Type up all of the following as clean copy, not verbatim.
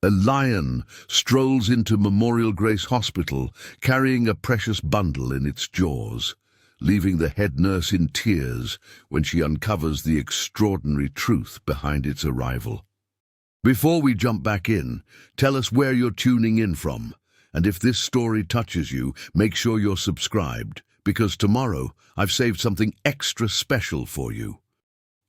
A lion strolls into Memorial Grace Hospital carrying a precious bundle in its jaws, leaving the head nurse in tears when she uncovers the extraordinary truth behind its arrival. Before we jump back in, tell us where you're tuning in from, and if this story touches you, make sure you're subscribed, because tomorrow I've saved something extra special for you.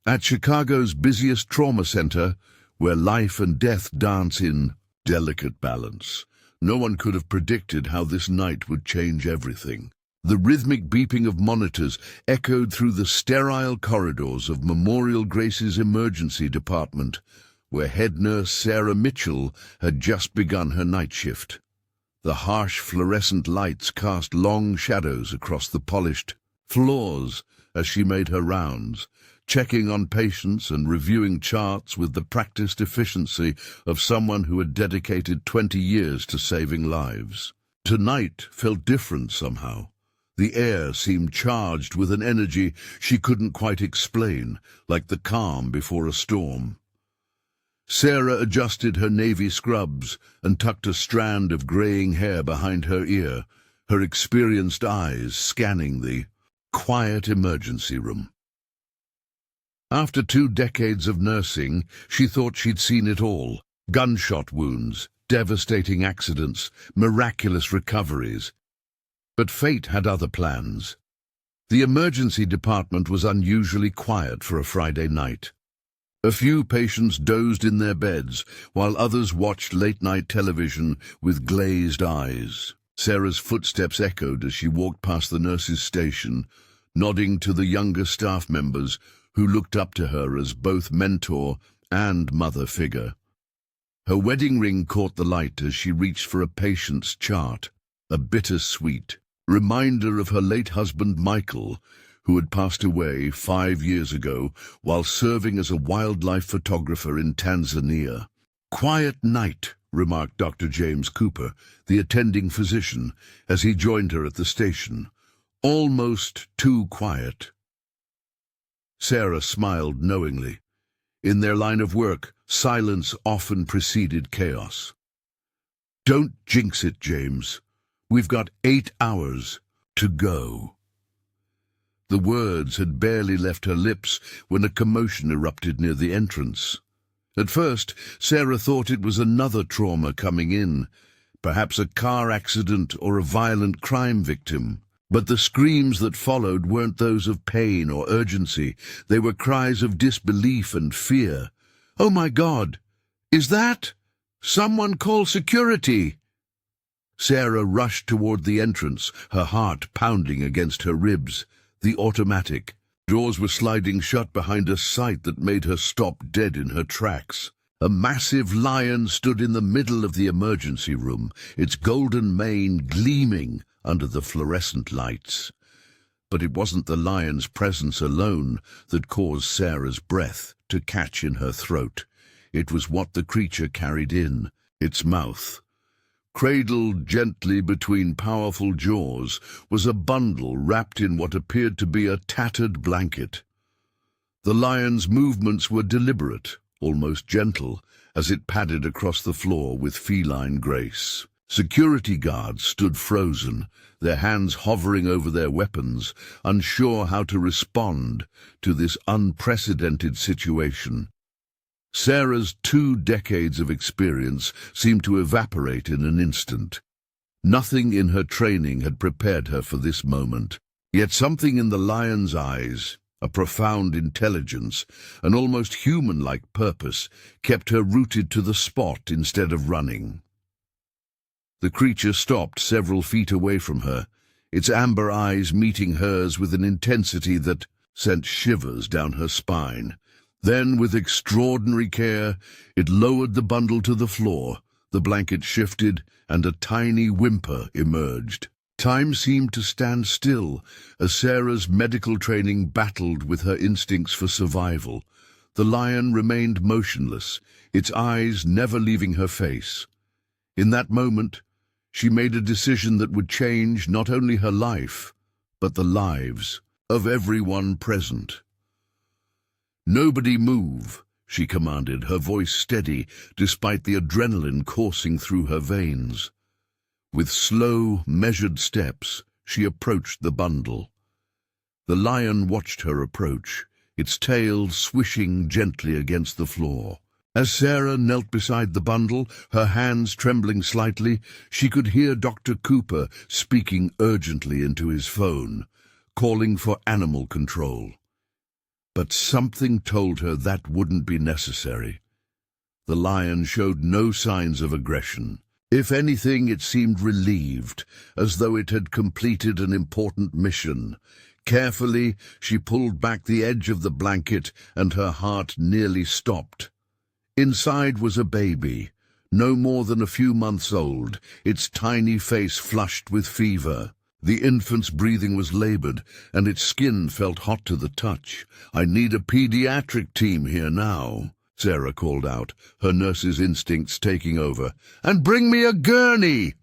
At Chicago's busiest trauma center, where life and death dance in delicate balance, no one could have predicted how this night would change everything. The rhythmic beeping of monitors echoed through the sterile corridors of Memorial Grace's emergency department, where head nurse Sarah Mitchell had just begun her night shift. The harsh fluorescent lights cast long shadows across the polished floors as she made her rounds, checking on patients and reviewing charts with the practiced efficiency of someone who had dedicated 20 years to saving lives. Tonight felt different somehow. The air seemed charged with an energy she couldn't quite explain, like the calm before a storm. Sarah adjusted her navy scrubs and tucked a strand of graying hair behind her ear, her experienced eyes scanning the quiet emergency room. After 2 decades of nursing, she thought she'd seen it all: gunshot wounds, devastating accidents, miraculous recoveries. But fate had other plans. The emergency department was unusually quiet for a Friday night. A few patients dozed in their beds, while others watched late-night television with glazed eyes. Sarah's footsteps echoed as she walked past the nurses' station, nodding to the younger staff members who looked up to her as both mentor and mother figure. Her wedding ring caught the light as she reached for a patient's chart, a bittersweet reminder of her late husband Michael, who had passed away 5 years ago while serving as a wildlife photographer in Tanzania. "Quiet night," remarked Dr. James Cooper, the attending physician, as he joined her at the station. "Almost too quiet." Sarah smiled knowingly. In their line of work, silence often preceded chaos. "Don't jinx it, James. We've got 8 hours to go." The words had barely left her lips when a commotion erupted near the entrance. At first, Sarah thought it was another trauma coming in, perhaps a car accident or a violent crime victim. But the screams that followed weren't those of pain or urgency. They were cries of disbelief and fear. "Oh my God! Is that? Someone call security!" Sarah rushed toward the entrance, her heart pounding against her ribs. The automatic doors were sliding shut behind a sight that made her stop dead in her tracks. A massive lion stood in the middle of the emergency room, its golden mane gleaming under the fluorescent lights. But it wasn't the lion's presence alone that caused Sarah's breath to catch in her throat. It was what the creature carried in its mouth. Cradled gently between powerful jaws was a bundle wrapped in what appeared to be a tattered blanket. The lion's movements were deliberate, almost gentle, as it padded across the floor with feline grace. Security guards stood frozen, their hands hovering over their weapons, unsure how to respond to this unprecedented situation. Sarah's 2 decades of experience seemed to evaporate in an instant. Nothing in her training had prepared her for this moment. Yet something in the lion's eyes, a profound intelligence, an almost human-like purpose, kept her rooted to the spot instead of running. The creature stopped several feet away from her, its amber eyes meeting hers with an intensity that sent shivers down her spine. Then, with extraordinary care, it lowered the bundle to the floor, the blanket shifted, and a tiny whimper emerged. Time seemed to stand still as Sarah's medical training battled with her instincts for survival. The lion remained motionless, its eyes never leaving her face. In that moment, she made a decision that would change not only her life, but the lives of everyone present. "Nobody move," she commanded, her voice steady despite the adrenaline coursing through her veins. With slow, measured steps, she approached the bundle. The lion watched her approach, its tail swishing gently against the floor. As Sarah knelt beside the bundle, her hands trembling slightly, she could hear Dr. Cooper speaking urgently into his phone, calling for animal control. But something told her that wouldn't be necessary. The lion showed no signs of aggression. If anything, it seemed relieved, as though it had completed an important mission. Carefully, she pulled back the edge of the blanket, and her heart nearly stopped. Inside was a baby, no more than a few months old, its tiny face flushed with fever. The infant's breathing was labored, and its skin felt hot to the touch. "I need a pediatric team here now," Sarah called out, her nurse's instincts taking over. "And bring me a gurney!"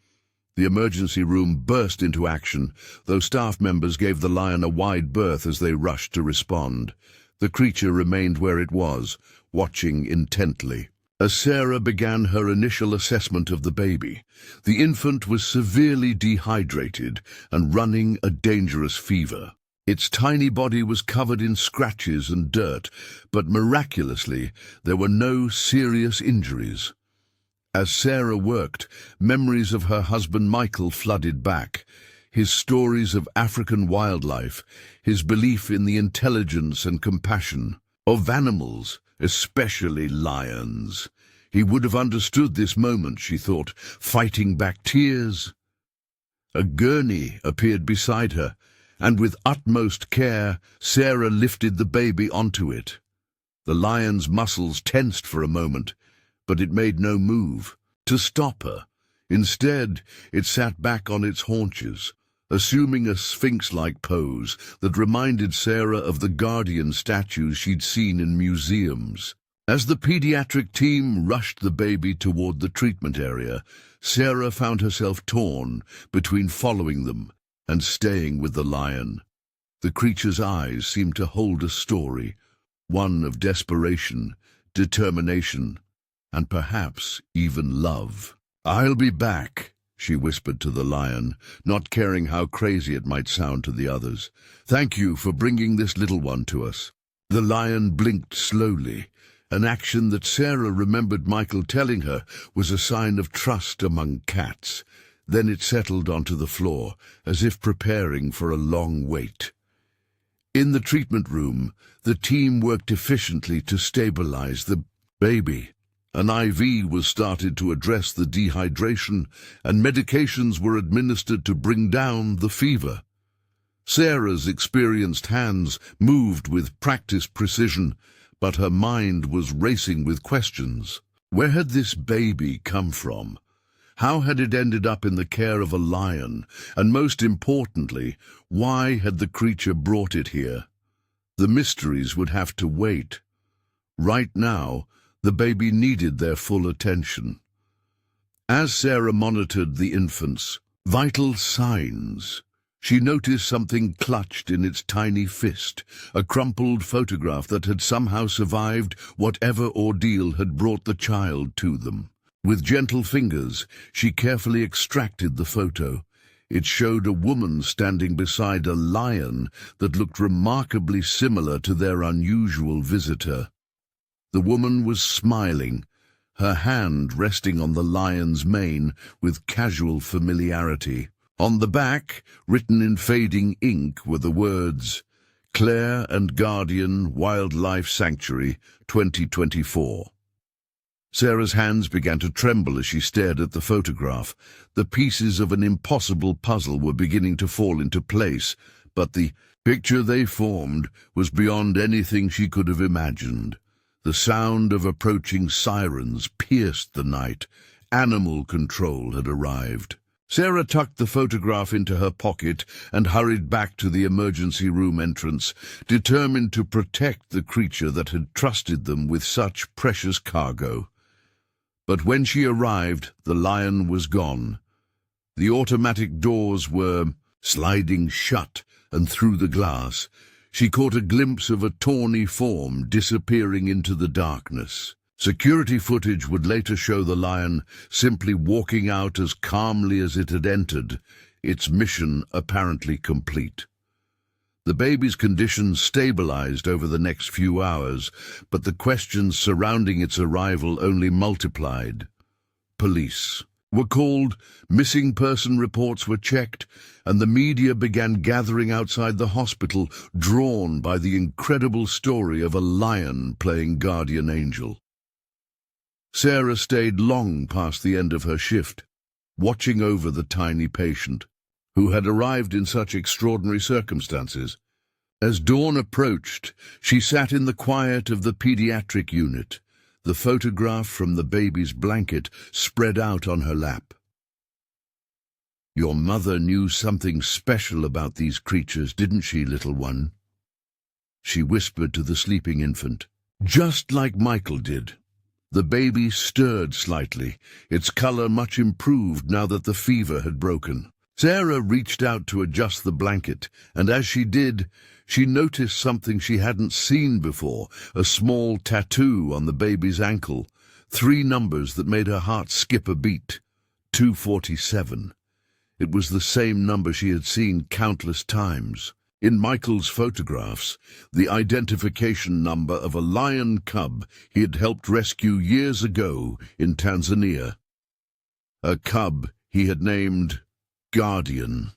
The emergency room burst into action, though staff members gave the lion a wide berth as they rushed to respond. The creature remained where it was, watching intently. As Sarah began her initial assessment of the baby, the infant was severely dehydrated and running a dangerous fever. Its tiny body was covered in scratches and dirt, but miraculously there were no serious injuries. As Sarah worked, memories of her husband Michael flooded back. His stories of African wildlife, his belief in the intelligence and compassion of animals, especially lions. He would have understood this moment, she thought, fighting back tears. A gurney appeared beside her, and with utmost care, Sarah lifted the baby onto it. The lion's muscles tensed for a moment, but it made no move to stop her. Instead, it sat back on its haunches, assuming a sphinx-like pose that reminded Sarah of the guardian statues she'd seen in museums. As the pediatric team rushed the baby toward the treatment area, Sarah found herself torn between following them and staying with the lion. The creature's eyes seemed to hold a story, one of desperation, determination, and perhaps even love. "I'll be back," she whispered to the lion, not caring how crazy it might sound to the others. "Thank you for bringing this little one to us." The lion blinked slowly, an action that Sarah remembered Michael telling her was a sign of trust among cats. Then it settled onto the floor, as if preparing for a long wait. In the treatment room, the team worked efficiently to stabilize the baby. An IV was started to address the dehydration, and medications were administered to bring down the fever. Sarah's experienced hands moved with practiced precision, but her mind was racing with questions. Where had this baby come from? How had it ended up in the care of a lion? And most importantly, why had the creature brought it here? The mysteries would have to wait. Right now, the baby needed their full attention. As Sarah monitored the infant's vital signs, she noticed something clutched in its tiny fist, a crumpled photograph that had somehow survived whatever ordeal had brought the child to them. With gentle fingers, she carefully extracted the photo. It showed a woman standing beside a lion that looked remarkably similar to their unusual visitor. The woman was smiling, her hand resting on the lion's mane with casual familiarity. On the back, written in fading ink, were the words, "Claire and Guardian Wildlife Sanctuary, 2024. Sarah's hands began to tremble as she stared at the photograph. The pieces of an impossible puzzle were beginning to fall into place, but the picture they formed was beyond anything she could have imagined. The sound of approaching sirens pierced the night. Animal control had arrived. Sarah tucked the photograph into her pocket and hurried back to the emergency room entrance, determined to protect the creature that had trusted them with such precious cargo. But when she arrived, the lion was gone. The automatic doors were sliding shut, and through the glass, She caught a glimpse of a tawny form disappearing into the darkness. Security footage would later show the lion simply walking out as calmly as it had entered, its mission apparently complete. The baby's condition stabilized over the next few hours, but the questions surrounding its arrival only multiplied. Police were called, missing person reports were checked, and the media began gathering outside the hospital, drawn by the incredible story of a lion playing guardian angel. Sarah stayed long past the end of her shift, watching over the tiny patient, who had arrived in such extraordinary circumstances. As dawn approached, she sat in the quiet of the pediatric unit, the photograph from the baby's blanket spread out on her lap. "Your mother knew something special about these creatures, didn't she, little one?" she whispered to the sleeping infant. "Just like Michael did." The baby stirred slightly, its color much improved now that the fever had broken. Sarah reached out to adjust the blanket, and as she did, she noticed something she hadn't seen before, a small tattoo on the baby's ankle, 3 numbers that made her heart skip a beat. 247. It was the same number she had seen countless times. In Michael's photographs, the identification number of a lion cub he had helped rescue years ago in Tanzania. A cub he had named Guardian.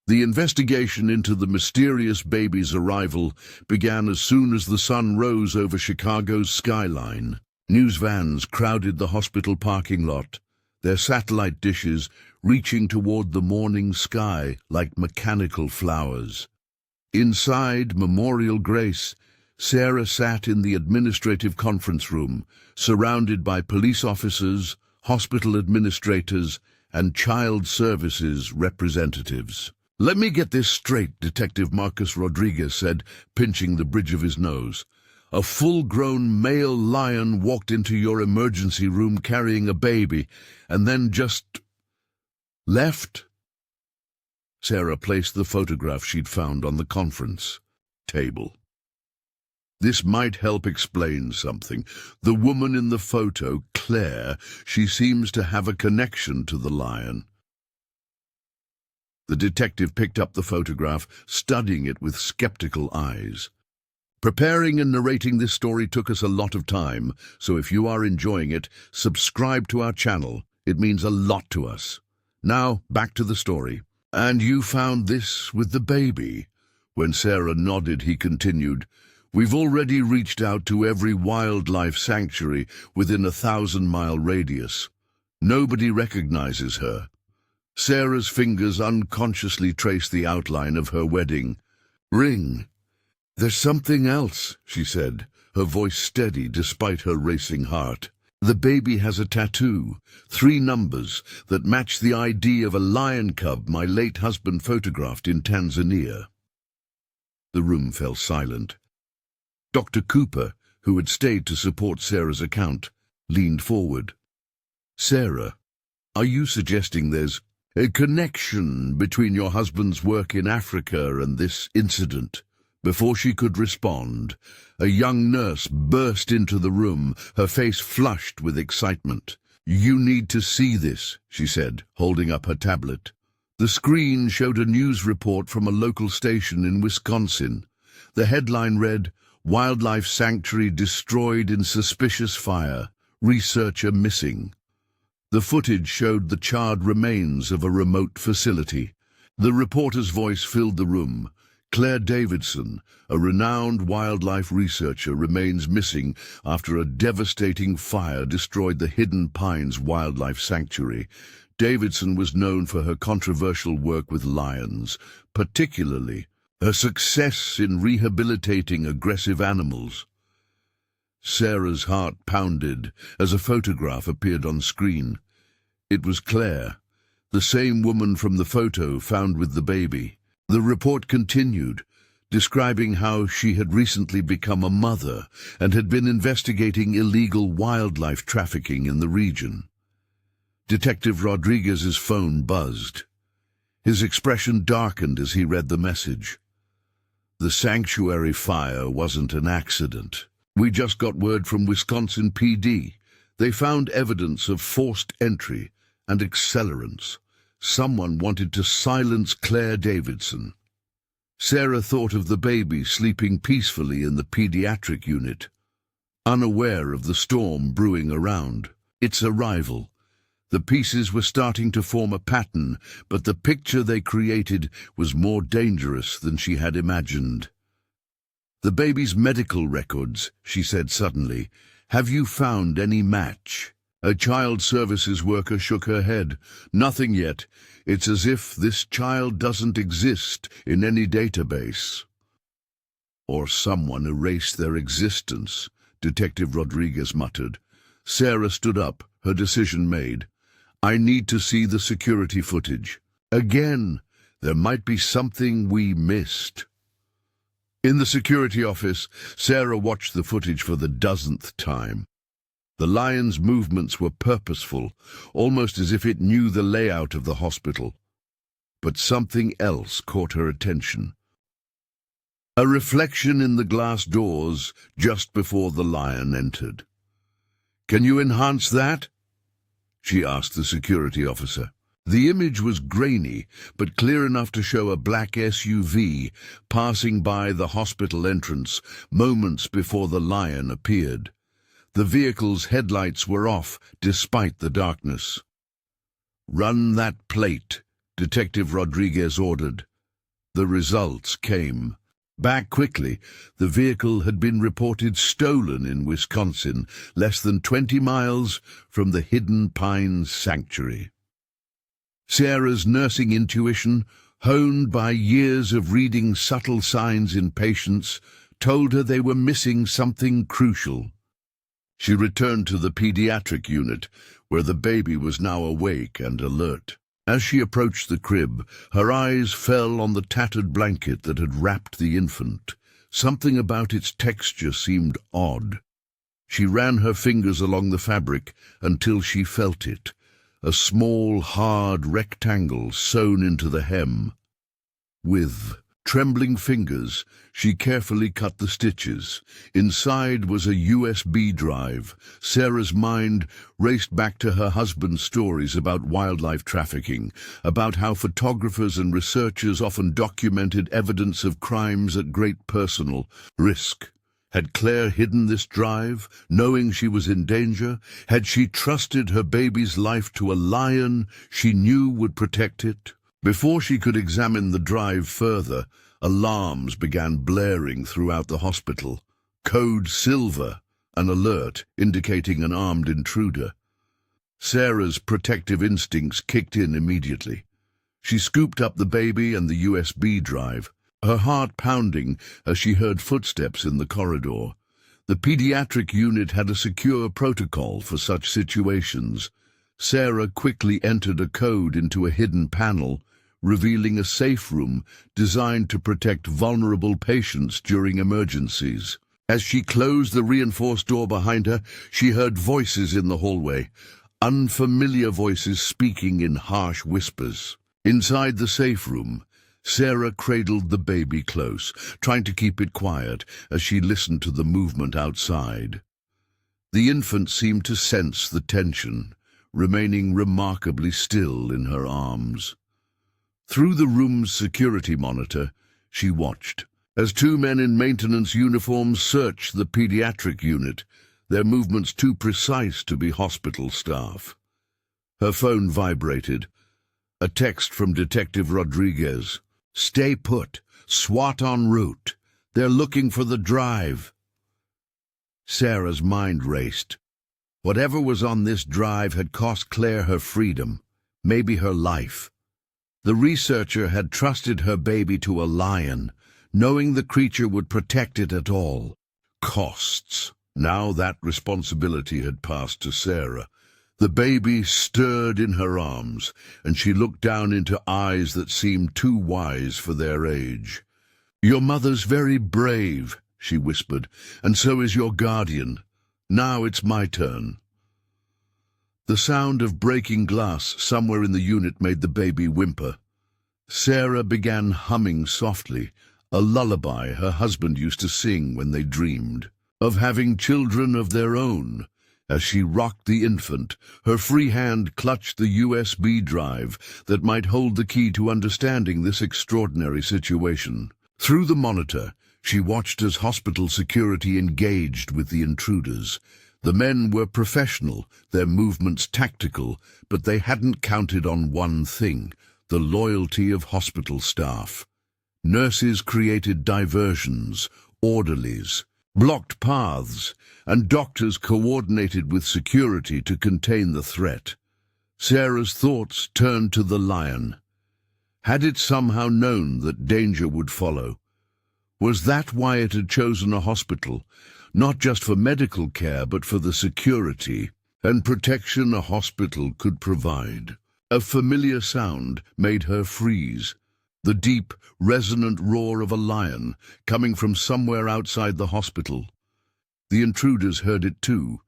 The investigation into the mysterious baby's arrival began as soon as the sun rose over Chicago's skyline. News vans crowded the hospital parking lot, their satellite dishes reaching toward the morning sky like mechanical flowers. Inside Memorial Grace, Sarah sat in the administrative conference room, surrounded by police officers, hospital administrators, and child services representatives. "Let me get this straight," Detective Marcus Rodriguez said, pinching the bridge of his nose. "A full-grown male lion walked into your emergency room carrying a baby, and then just left?" Sarah placed the photograph she'd found on the conference table. "This might help explain something. The woman in the photo, Claire, she seems to have a connection to the lion." The detective picked up the photograph, studying it with skeptical eyes. "Preparing and narrating this story took us a lot of time, so if you are enjoying it, subscribe to our channel. It means a lot to us. Now, back to the story. And you found this with the baby?" When Sarah nodded, he continued, "We've already reached out to every wildlife sanctuary within a 1,000-mile radius. Nobody recognizes her." Sarah's fingers unconsciously traced the outline of her wedding ring. "There's something else," she said, her voice steady despite her racing heart. "The baby has a tattoo, 3 numbers, that match the ID of a lion cub my late husband photographed in Tanzania." The room fell silent. Dr. Cooper, who had stayed to support Sarah's account, leaned forward. "Sarah, are you suggesting there's a connection between your husband's work in Africa and this incident?" Before she could respond, a young nurse burst into the room, her face flushed with excitement. "You need to see this," she said, holding up her tablet. The screen showed a news report from a local station in Wisconsin. The headline read, "Wildlife Sanctuary Destroyed in Suspicious Fire. Researcher Missing." The footage showed the charred remains of a remote facility. The reporter's voice filled the room. "Claire Davidson, a renowned wildlife researcher, remains missing after a devastating fire destroyed the Hidden Pines Wildlife Sanctuary. Davidson was known for her controversial work with lions, particularly her success in rehabilitating aggressive animals." Sarah's heart pounded as a photograph appeared on screen. It was Claire, the same woman from the photo found with the baby. The report continued, describing how she had recently become a mother and had been investigating illegal wildlife trafficking in the region. Detective Rodriguez's phone buzzed. His expression darkened as he read the message. The sanctuary fire wasn't an accident. We just got word from Wisconsin PD. They found evidence of forced entry and accelerants. Someone wanted to silence Claire Davidson. Sarah thought of the baby sleeping peacefully in the pediatric unit, unaware of the storm brewing around. Its arrival. The pieces were starting to form a pattern, but the picture they created was more dangerous than she had imagined. "The baby's medical records," she said suddenly. "Have you found any match?" A child services worker shook her head. "Nothing yet. It's as if this child doesn't exist in any database." "Or someone erased their existence," Detective Rodriguez muttered. Sarah stood up, her decision made. "I need to see the security footage. Again, there might be something we missed." In the security office, Sarah watched the footage for the dozenth time. The lion's movements were purposeful, almost as if it knew the layout of the hospital. But something else caught her attention. A reflection in the glass doors just before the lion entered. "Can you enhance that?" she asked the security officer. The image was grainy, but clear enough to show a black SUV passing by the hospital entrance moments before the lion appeared. The vehicle's headlights were off, despite the darkness. "Run that plate," Detective Rodriguez ordered. The results came. Back quickly, the vehicle had been reported stolen in Wisconsin, less than 20 miles from the Hidden Pines Sanctuary. Sarah's nursing intuition, honed by years of reading subtle signs in patients, told her they were missing something crucial. She returned to the pediatric unit, where the baby was now awake and alert. As she approached the crib, her eyes fell on the tattered blanket that had wrapped the infant. Something about its texture seemed odd. She ran her fingers along the fabric until she felt it, a small, hard rectangle sewn into the hem. With trembling fingers, she carefully cut the stitches. Inside was a USB drive. Sarah's mind raced back to her husband's stories about wildlife trafficking, about how photographers and researchers often documented evidence of crimes at great personal risk. Had Claire hidden this drive, knowing she was in danger? Had she trusted her baby's life to a lion she knew would protect it? Before she could examine the drive further, alarms began blaring throughout the hospital. Code Silver, an alert indicating an armed intruder. Sarah's protective instincts kicked in immediately. She scooped up the baby and the USB drive, her heart pounding as she heard footsteps in the corridor. The pediatric unit had a secure protocol for such situations. Sarah quickly entered a code into a hidden panel, revealing a safe room designed to protect vulnerable patients during emergencies. As she closed the reinforced door behind her, she heard voices in the hallway, unfamiliar voices speaking in harsh whispers. Inside the safe room, Sarah cradled the baby close, trying to keep it quiet as she listened to the movement outside. The infant seemed to sense the tension, remaining remarkably still in her arms. Through the room's security monitor, she watched, as two men in maintenance uniforms searched the pediatric unit, their movements too precise to be hospital staff. Her phone vibrated. A text from Detective Rodriguez. "Stay put. SWAT en route. They're looking for the drive." Sarah's mind raced. Whatever was on this drive had cost Claire her freedom, maybe her life. The researcher had trusted her baby to a lion, knowing the creature would protect it at all costs. Now that responsibility had passed to Sarah. The baby stirred in her arms, and she looked down into eyes that seemed too wise for their age. "Your mother's very brave," she whispered, "and so is your guardian. Now it's my turn." The sound of breaking glass somewhere in the unit made the baby whimper. Sarah began humming softly, a lullaby her husband used to sing when they dreamed of having children of their own. As she rocked the infant, her free hand clutched the USB drive that might hold the key to understanding this extraordinary situation. Through the monitor, she watched as hospital security engaged with the intruders. The men were professional, their movements tactical, but they hadn't counted on one thing: the loyalty of hospital staff. Nurses created diversions, orderlies blocked paths, and doctors coordinated with security to contain the threat. Sarah's thoughts turned to the lion. Had it somehow known that danger would follow? Was that why it had chosen a hospital, not just for medical care but for the security and protection a hospital could provide? A familiar sound made her freeze. The deep, resonant roar of a lion coming from somewhere outside the hospital. The intruders heard it too.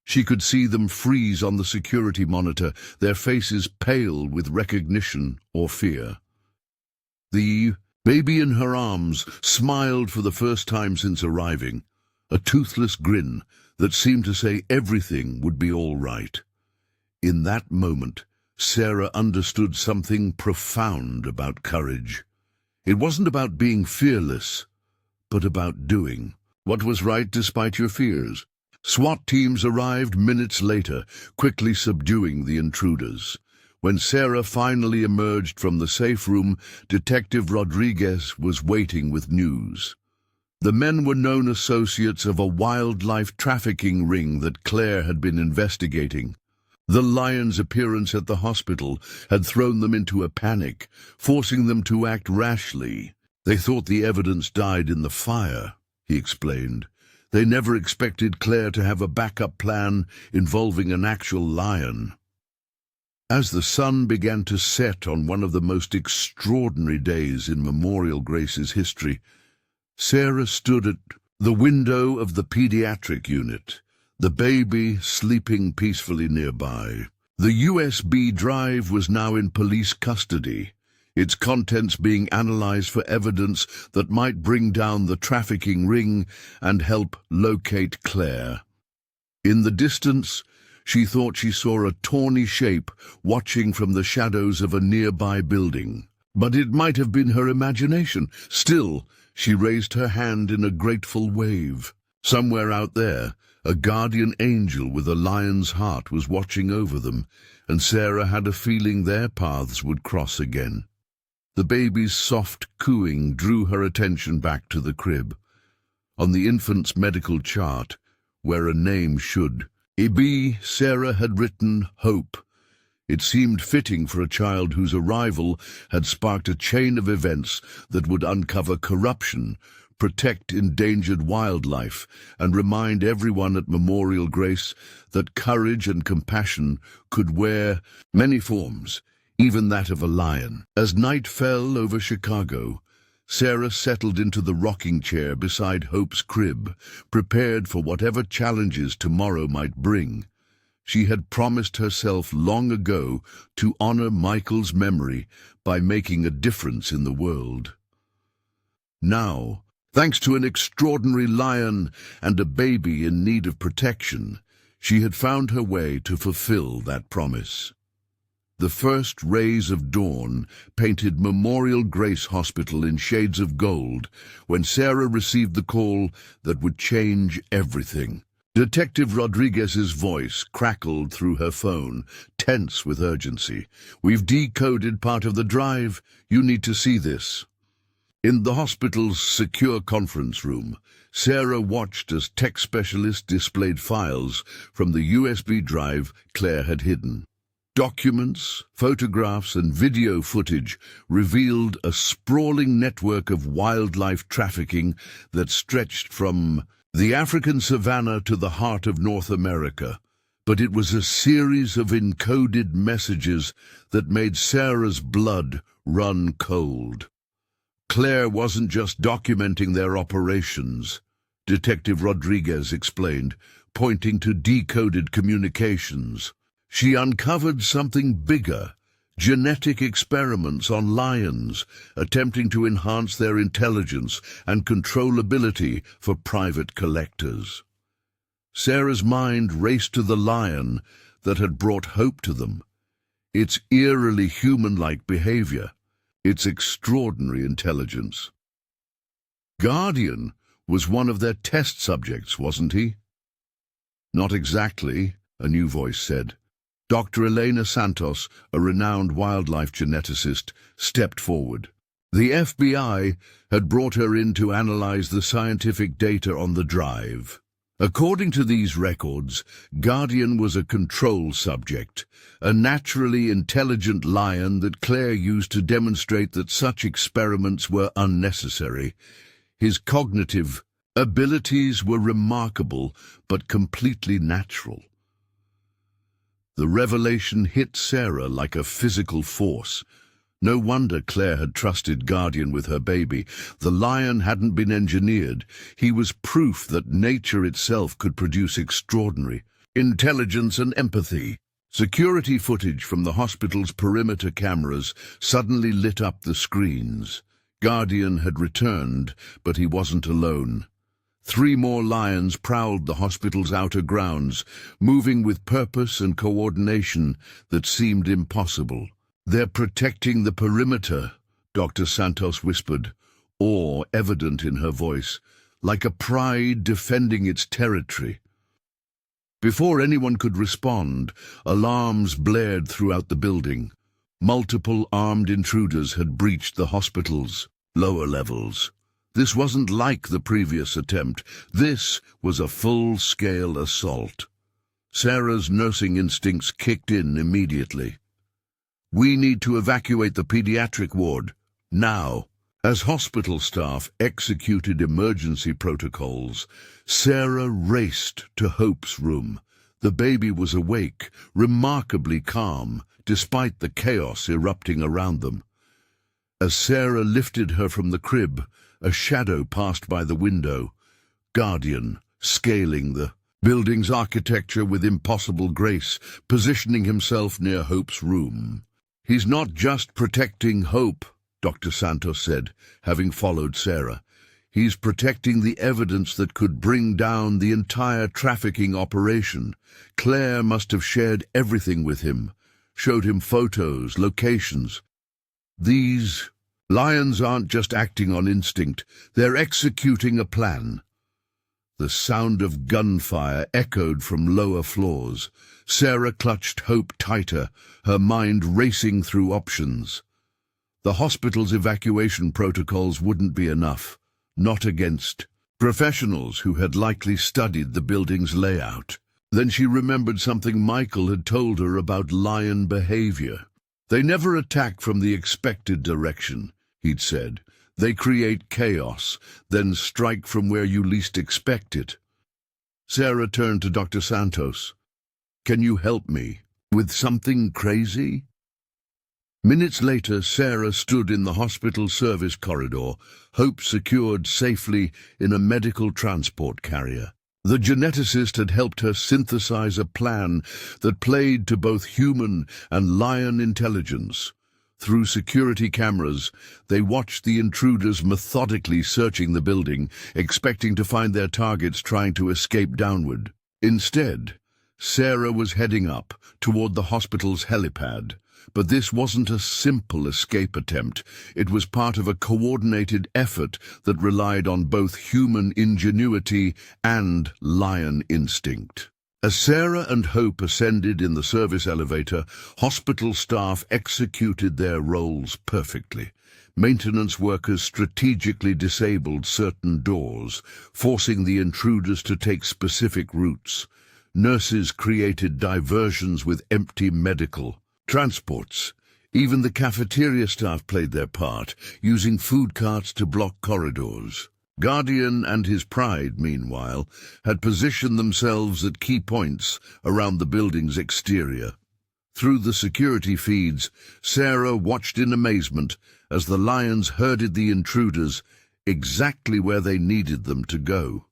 She could see them freeze on the security monitor, their faces pale with recognition or fear. The baby in her arms smiled for the first time since arriving, a toothless grin that seemed to say everything would be all right. In that moment, Sarah understood something profound about courage. It wasn't about being fearless, but about doing what was right despite your fears. SWAT teams arrived minutes later, quickly subduing the intruders. When Sarah finally emerged from the safe room, Detective Rodriguez was waiting with news. The men were known associates of a wildlife trafficking ring that Claire had been investigating. The lion's appearance at the hospital had thrown them into a panic, forcing them to act rashly. They thought the evidence died in the fire, he explained. They never expected Claire to have a backup plan involving an actual lion. As the sun began to set on one of the most extraordinary days in Memorial Grace's history, Sarah stood at the window of the pediatric unit, the baby sleeping peacefully nearby. The USB drive was now in police custody, its contents being analyzed for evidence that might bring down the trafficking ring and help locate Claire. In the distance, she thought she saw a tawny shape watching from the shadows of a nearby building. But it might have been her imagination. Still, she raised her hand in a grateful wave. Somewhere out there, a guardian angel with a lion's heart was watching over them, and Sarah had a feeling their paths would cross again. The baby's soft cooing drew her attention back to the crib. On the infant's medical chart, where a name should be, Sarah had written Hope. It seemed fitting for a child whose arrival had sparked a chain of events that would uncover corruption, protect endangered wildlife, and remind everyone at Memorial Grace that courage and compassion could wear many forms, even that of a lion. As night fell over Chicago, Sarah settled into the rocking chair beside Hope's crib, prepared for whatever challenges tomorrow might bring. She had promised herself long ago to honor Michael's memory by making a difference in the world. Now, thanks to an extraordinary lion and a baby in need of protection, she had found her way to fulfill that promise. The first rays of dawn painted Memorial Grace Hospital in shades of gold when Sarah received the call that would change everything. Detective Rodriguez's voice crackled through her phone, tense with urgency. "We've decoded part of the drive. You need to see this." In the hospital's secure conference room, Sarah watched as tech specialists displayed files from the USB drive Claire had hidden. Documents, photographs, and video footage revealed a sprawling network of wildlife trafficking that stretched from the African savanna to the heart of North America. But it was a series of encoded messages that made Sarah's blood run cold. Claire wasn't just documenting their operations, Detective Rodriguez explained, pointing to decoded communications. She uncovered something bigger, genetic experiments on lions, attempting to enhance their intelligence and controllability for private collectors. Sarah's mind raced to the lion that had brought hope to them, its eerily human-like behavior, its extraordinary intelligence. Guardian was one of their test subjects, wasn't he? Not exactly, a new voice said. Dr. Elena Santos, a renowned wildlife geneticist, stepped forward. The FBI had brought her in to analyze the scientific data on the drive. According to these records, Guardian was a control subject, a naturally intelligent lion that Claire used to demonstrate that such experiments were unnecessary. His cognitive abilities were remarkable, but completely natural. The revelation hit Sarah like a physical force. No wonder Claire had trusted Guardian with her baby. The lion hadn't been engineered. He was proof that nature itself could produce extraordinary intelligence and empathy. Security footage from the hospital's perimeter cameras suddenly lit up the screens. Guardian had returned, but he wasn't alone. 3 more lions prowled the hospital's outer grounds, moving with purpose and coordination that seemed impossible. "They're protecting the perimeter," Dr. Santos whispered, awe evident in her voice, like a pride defending its territory. Before anyone could respond, alarms blared throughout the building. Multiple armed intruders had breached the hospital's lower levels. This wasn't like the previous attempt. This was a full-scale assault. Sarah's nursing instincts kicked in immediately. "We need to evacuate the pediatric ward, now." As hospital staff executed emergency protocols, Sarah raced to Hope's room. The baby was awake, remarkably calm, despite the chaos erupting around them. As Sarah lifted her from the crib, a shadow passed by the window, Guardian, scaling the building's architecture with impossible grace, positioning himself near Hope's room. "He's not just protecting Hope," Dr. Santos said, having followed Sarah. "He's protecting the evidence that could bring down the entire trafficking operation. Claire must have shared everything with him, showed him photos, locations. These lions aren't just acting on instinct, they're executing a plan." The sound of gunfire echoed from lower floors. Sarah clutched Hope tighter, her mind racing through options. The hospital's evacuation protocols wouldn't be enough, not against professionals who had likely studied the building's layout. Then she remembered something Michael had told her about lion behavior. "They never attack from the expected direction," he'd said. "They create chaos, then strike from where you least expect it." Sarah turned to Dr. Santos. "Can you help me with something crazy?" Minutes later, Sarah stood in the hospital service corridor, Hope secured safely in a medical transport carrier. The geneticist had helped her synthesize a plan that played to both human and lion intelligence. Through security cameras, they watched the intruders methodically searching the building, expecting to find their targets trying to escape downward. Instead, Sarah was heading up toward the hospital's helipad. But this wasn't a simple escape attempt. It was part of a coordinated effort that relied on both human ingenuity and lion instinct. As Sarah and Hope ascended in the service elevator, hospital staff executed their roles perfectly. Maintenance workers strategically disabled certain doors, forcing the intruders to take specific routes. Nurses created diversions with empty medical transports. Even the cafeteria staff played their part, using food carts to block corridors. Guardian and his pride, meanwhile, had positioned themselves at key points around the building's exterior. Through the security feeds, Sarah watched in amazement as the lions herded the intruders exactly where they needed them to go.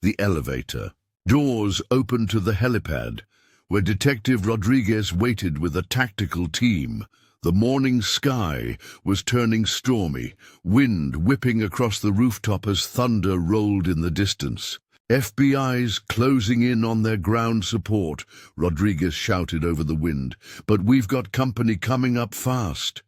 The elevator. Doors opened to the helipad, where Detective Rodriguez waited with a tactical team. The morning sky was turning stormy, wind whipping across the rooftop as thunder rolled in the distance. FBI's closing in on their ground support, Rodriguez shouted over the wind. But we've got company coming up fast.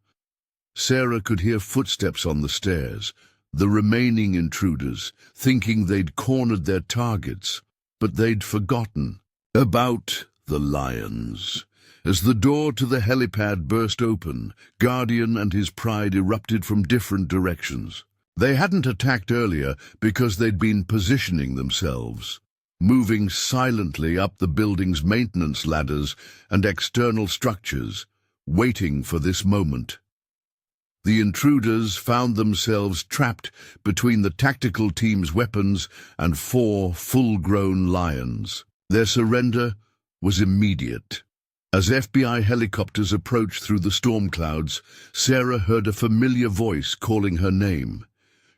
Sarah could hear footsteps on the stairs, the remaining intruders, thinking they'd cornered their targets, but they'd forgotten about the lions. As the door to the helipad burst open, Guardian and his pride erupted from different directions. They hadn't attacked earlier because they'd been positioning themselves, moving silently up the building's maintenance ladders and external structures, waiting for this moment. The intruders found themselves trapped between the tactical team's weapons and 4 full-grown lions. Their surrender was immediate. As FBI helicopters approached through the storm clouds, Sarah heard a familiar voice calling her name.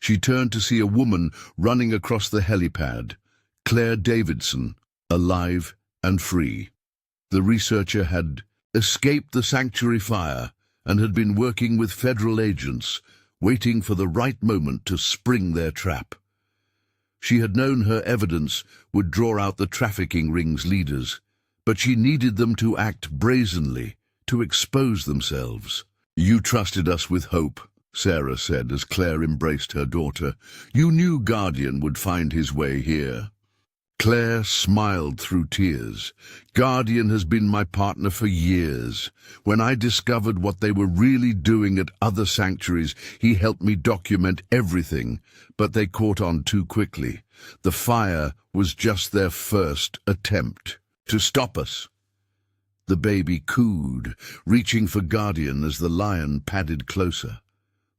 She turned to see a woman running across the helipad, Claire Davidson, alive and free. The researcher had escaped the sanctuary fire and had been working with federal agents, waiting for the right moment to spring their trap. She had known her evidence would draw out the trafficking ring's leaders, but she needed them to act brazenly, to expose themselves. "You trusted us with hope," Sarah said as Claire embraced her daughter. "You knew Guardian would find his way here." Claire smiled through tears. "Guardian has been my partner for years. When I discovered what they were really doing at other sanctuaries, he helped me document everything, but they caught on too quickly. The fire was just their first attempt to stop us." The baby cooed, reaching for Guardian as the lion padded closer.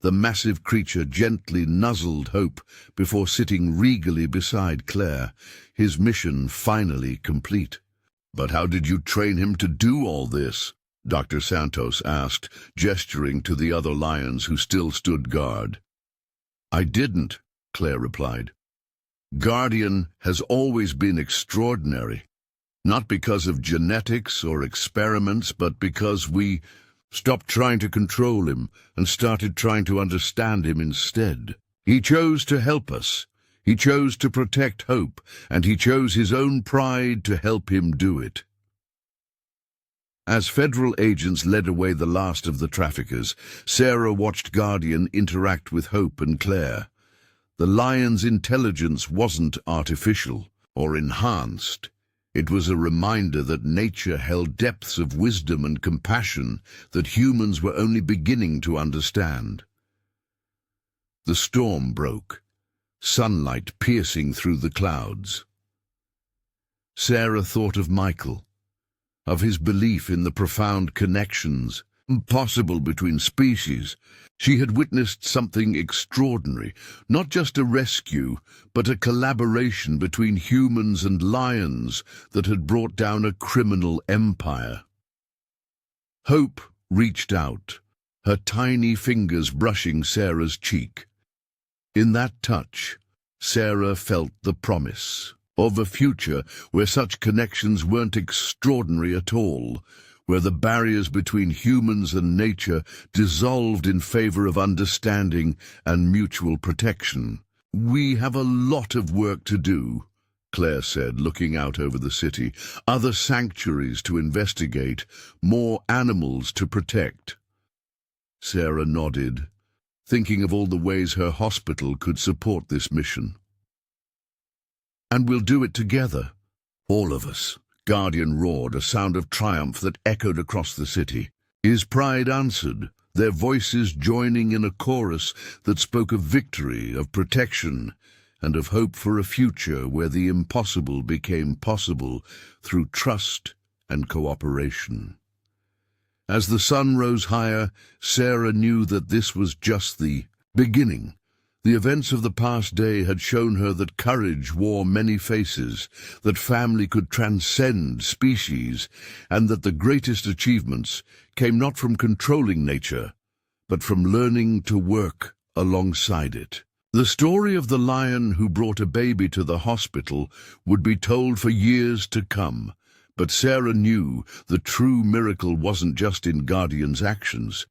The massive creature gently nuzzled Hope before sitting regally beside Claire, his mission finally complete. "But how did you train him to do all this?" Dr. Santos asked, gesturing to the other lions who still stood guard. "I didn't," Claire replied. "Guardian has always been extraordinary. Not because of genetics or experiments, but because we stopped trying to control him and started trying to understand him instead. He chose to help us. He chose to protect Hope, and he chose his own pride to help him do it." As federal agents led away the last of the traffickers, Sarah watched Guardian interact with Hope and Claire. The lion's intelligence wasn't artificial or enhanced. It was a reminder that nature held depths of wisdom and compassion that humans were only beginning to understand. The storm broke, sunlight piercing through the clouds. Sarah thought of Michael, of his belief in the profound connections possible between species. She had witnessed something extraordinary, not just a rescue, but a collaboration between humans and lions that had brought down a criminal empire. Hope reached out, her tiny fingers brushing Sarah's cheek. In that touch, Sarah felt the promise of a future where such connections weren't extraordinary at all, where the barriers between humans and nature dissolved in favor of understanding and mutual protection. "We have a lot of work to do," Claire said, looking out over the city. "Other sanctuaries to investigate, more animals to protect." Sarah nodded, thinking of all the ways her hospital could support this mission. "And we'll do it together, all of us." Guardian roared, a sound of triumph that echoed across the city. His pride answered, their voices joining in a chorus that spoke of victory, of protection, and of hope for a future where the impossible became possible through trust and cooperation. As the sun rose higher, Sarah knew that this was just the beginning. The events of the past day had shown her that courage wore many faces, that family could transcend species, and that the greatest achievements came not from controlling nature, but from learning to work alongside it. The story of the lion who brought a baby to the hospital would be told for years to come, But Sarah knew the true miracle wasn't just in Guardian's actions.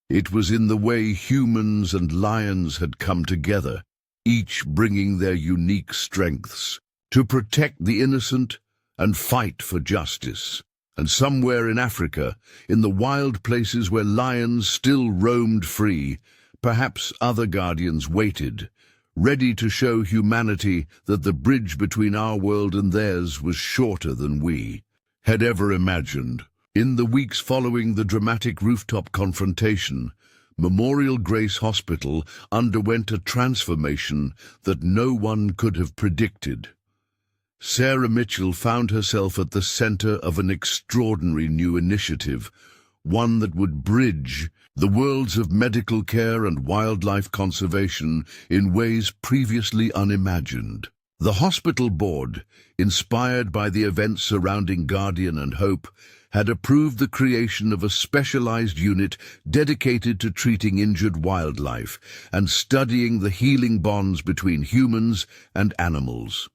It was in the way humans and lions had come together, each bringing their unique strengths to protect the innocent and fight for justice. And somewhere in Africa, in the wild places where lions still roamed free, perhaps other guardians waited, ready to show humanity that the bridge between our world and theirs was shorter than we had ever imagined. In the weeks following the dramatic rooftop confrontation, Memorial Grace Hospital underwent a transformation that no one could have predicted. Sarah Mitchell found herself at the center of an extraordinary new initiative, one that would bridge the worlds of medical care and wildlife conservation in ways previously unimagined. The hospital board, inspired by the events surrounding Guardian and Hope, had approved the creation of a specialized unit dedicated to treating injured wildlife and studying the healing bonds between humans and animals.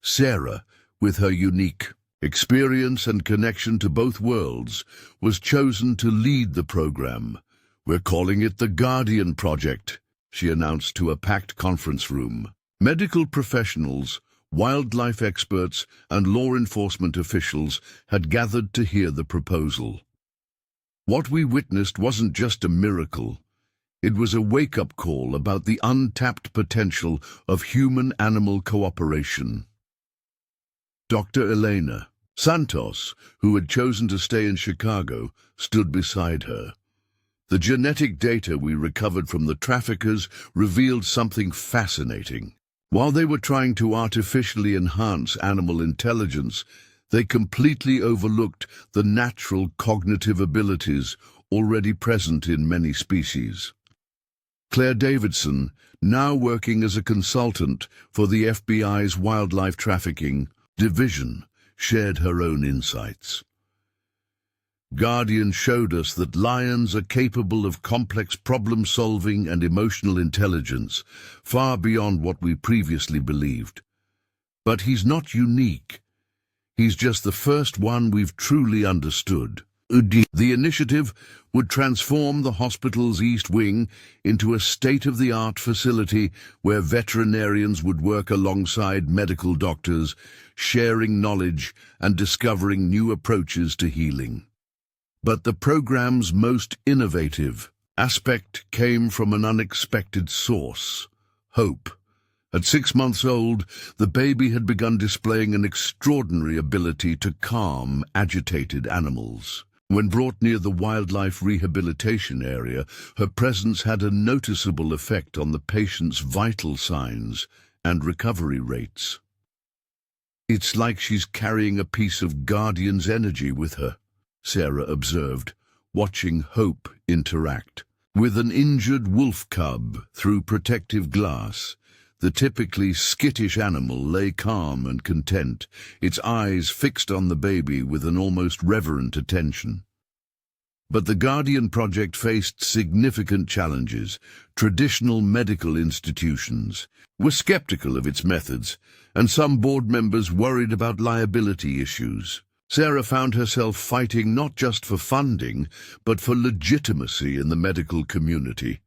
Sarah, with her unique experience and connection to both worlds, was chosen to lead the program. "We're calling it the Guardian Project," she announced to a packed conference room. Medical professionals, wildlife experts, and law enforcement officials had gathered to hear the proposal. What we witnessed wasn't just a miracle. It was a wake-up call about the untapped potential of human-animal cooperation. Dr. Elena Santos, who had chosen to stay in Chicago, stood beside her. The genetic data we recovered from the traffickers revealed something fascinating. While they were trying to artificially enhance animal intelligence, they completely overlooked the natural cognitive abilities already present in many species. Claire Davidson, now working as a consultant for the FBI's Wildlife Trafficking Division, shared her own insights. Guardian showed us that lions are capable of complex problem-solving and emotional intelligence, far beyond what we previously believed. But he's not unique. He's just the first one we've truly understood. The initiative would transform the hospital's East Wing into a state-of-the-art facility where veterinarians would work alongside medical doctors, sharing knowledge and discovering new approaches to healing. But the program's most innovative aspect came from an unexpected source: hope. At 6 months old, the baby had begun displaying an extraordinary ability to calm agitated animals. When brought near the wildlife rehabilitation area, her presence had a noticeable effect on the patient's vital signs and recovery rates. "It's like she's carrying a piece of Guardian's energy with her," Sarah observed, watching Hope interact with an injured wolf cub through protective glass. The typically skittish animal lay calm and content, its eyes fixed on the baby with an almost reverent attention. But the Guardian Project faced significant challenges. Traditional medical institutions were skeptical of its methods, and some board members worried about liability issues. Sarah found herself fighting not just for funding, but for legitimacy in the medical community.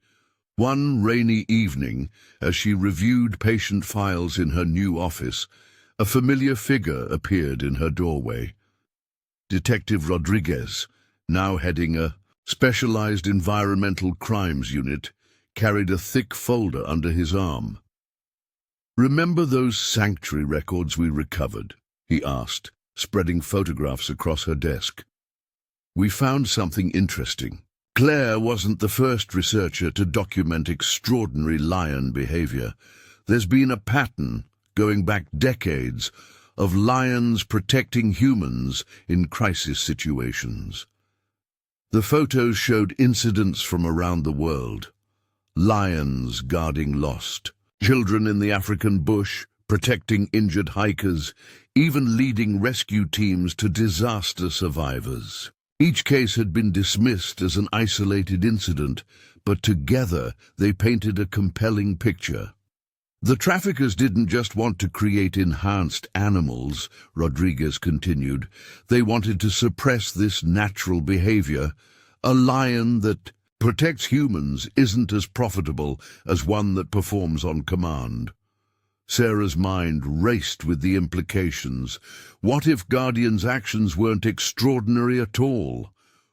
One rainy evening, as she reviewed patient files in her new office, a familiar figure appeared in her doorway. Detective Rodriguez, now heading a specialized environmental crimes unit, carried a thick folder under his arm. "Remember those sanctuary records we recovered?" he asked, spreading photographs across her desk. "We found something interesting. Claire wasn't the first researcher to document extraordinary lion behavior. There's been a pattern, going back decades, of lions protecting humans in crisis situations." The photos showed incidents from around the world. Lions guarding lost, children in the African bush protecting injured hikers, even leading rescue teams to disaster survivors. Each case had been dismissed as an isolated incident, but together they painted a compelling picture. The traffickers didn't just want to create enhanced animals, Rodriguez continued. They wanted to suppress this natural behavior. A lion that protects humans isn't as profitable as one that performs on command. Sarah's mind raced with the implications. What if Guardian's actions weren't extraordinary at all?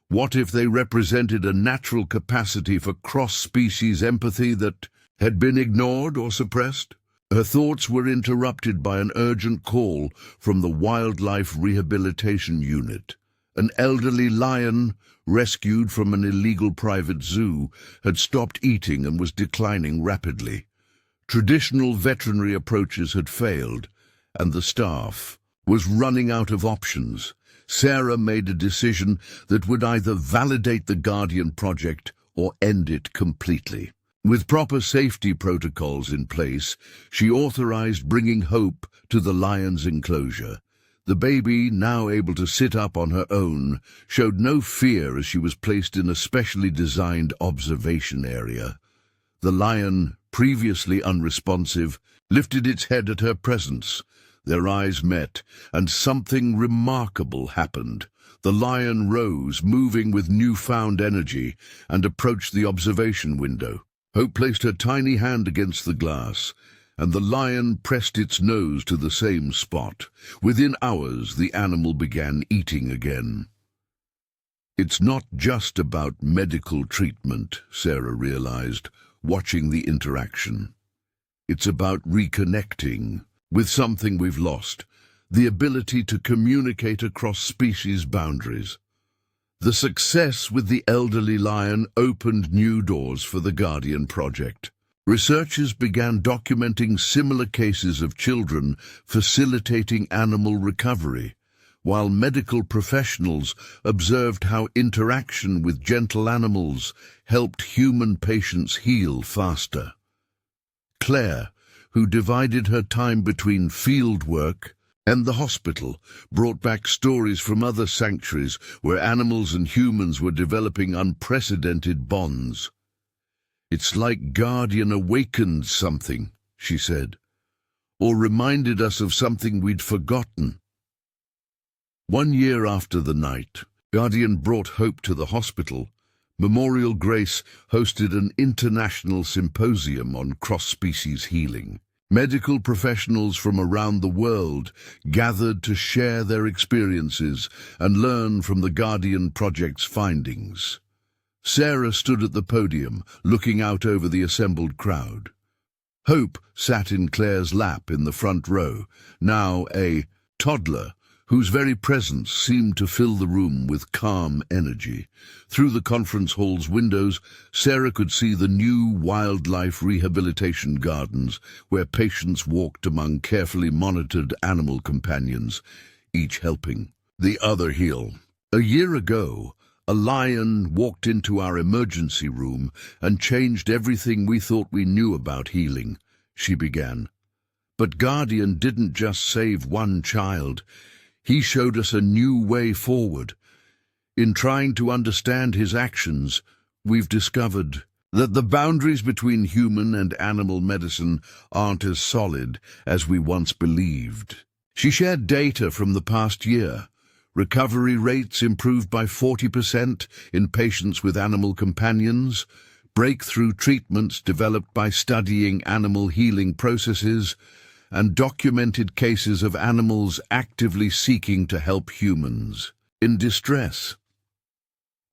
What if they represented a natural capacity for cross-species empathy that had been ignored or suppressed? Her thoughts were interrupted by an urgent call from the Wildlife Rehabilitation Unit. An elderly lion, rescued from an illegal private zoo, had stopped eating and was declining rapidly. Traditional veterinary approaches had failed, and the staff was running out of options. Sarah made a decision that would either validate the Guardian project or end it completely. With proper safety protocols in place, she authorized bringing hope to the lion's enclosure. The baby, now able to sit up on her own, showed no fear as she was placed in a specially designed observation area. The lion, previously unresponsive, lifted its head at her presence. Their eyes met, and something remarkable happened. The lion rose, moving with newfound energy, and approached the observation window. Hope placed her tiny hand against the glass, and the lion pressed its nose to the same spot. Within hours, the animal began eating again. It's not just about medical treatment, Sarah realized, watching the interaction. It's about reconnecting with something we've lost, the ability to communicate across species boundaries. The success with the elderly lion opened new doors for the Guardian project. Researchers began documenting similar cases of children facilitating animal recovery, while medical professionals observed how interaction with gentle animals helped human patients heal faster. Claire, who divided her time between field work and the hospital, brought back stories from other sanctuaries where animals and humans were developing unprecedented bonds. "It's like Guardian awakened something," she said, "or reminded us of something we'd forgotten." 1 year after the night Guardian brought hope to the hospital, Memorial Grace hosted an international symposium on cross-species healing. Medical professionals from around the world gathered to share their experiences and learn from the Guardian Project's findings. Sarah stood at the podium, looking out over the assembled crowd. Hope sat in Claire's lap in the front row, now a toddler whose very presence seemed to fill the room with calm energy. Through the conference hall's windows, Sarah could see the new wildlife rehabilitation gardens, where patients walked among carefully monitored animal companions, each helping the other heal. "A year ago, a lion walked into our emergency room and changed everything we thought we knew about healing," she began. "But Guardian didn't just save one child. He showed us a new way forward. In trying to understand his actions, we've discovered that the boundaries between human and animal medicine aren't as solid as we once believed." She shared data from the past year. Recovery rates improved by 40% in patients with animal companions, breakthrough treatments developed by studying animal healing processes, and documented cases of animals actively seeking to help humans in distress.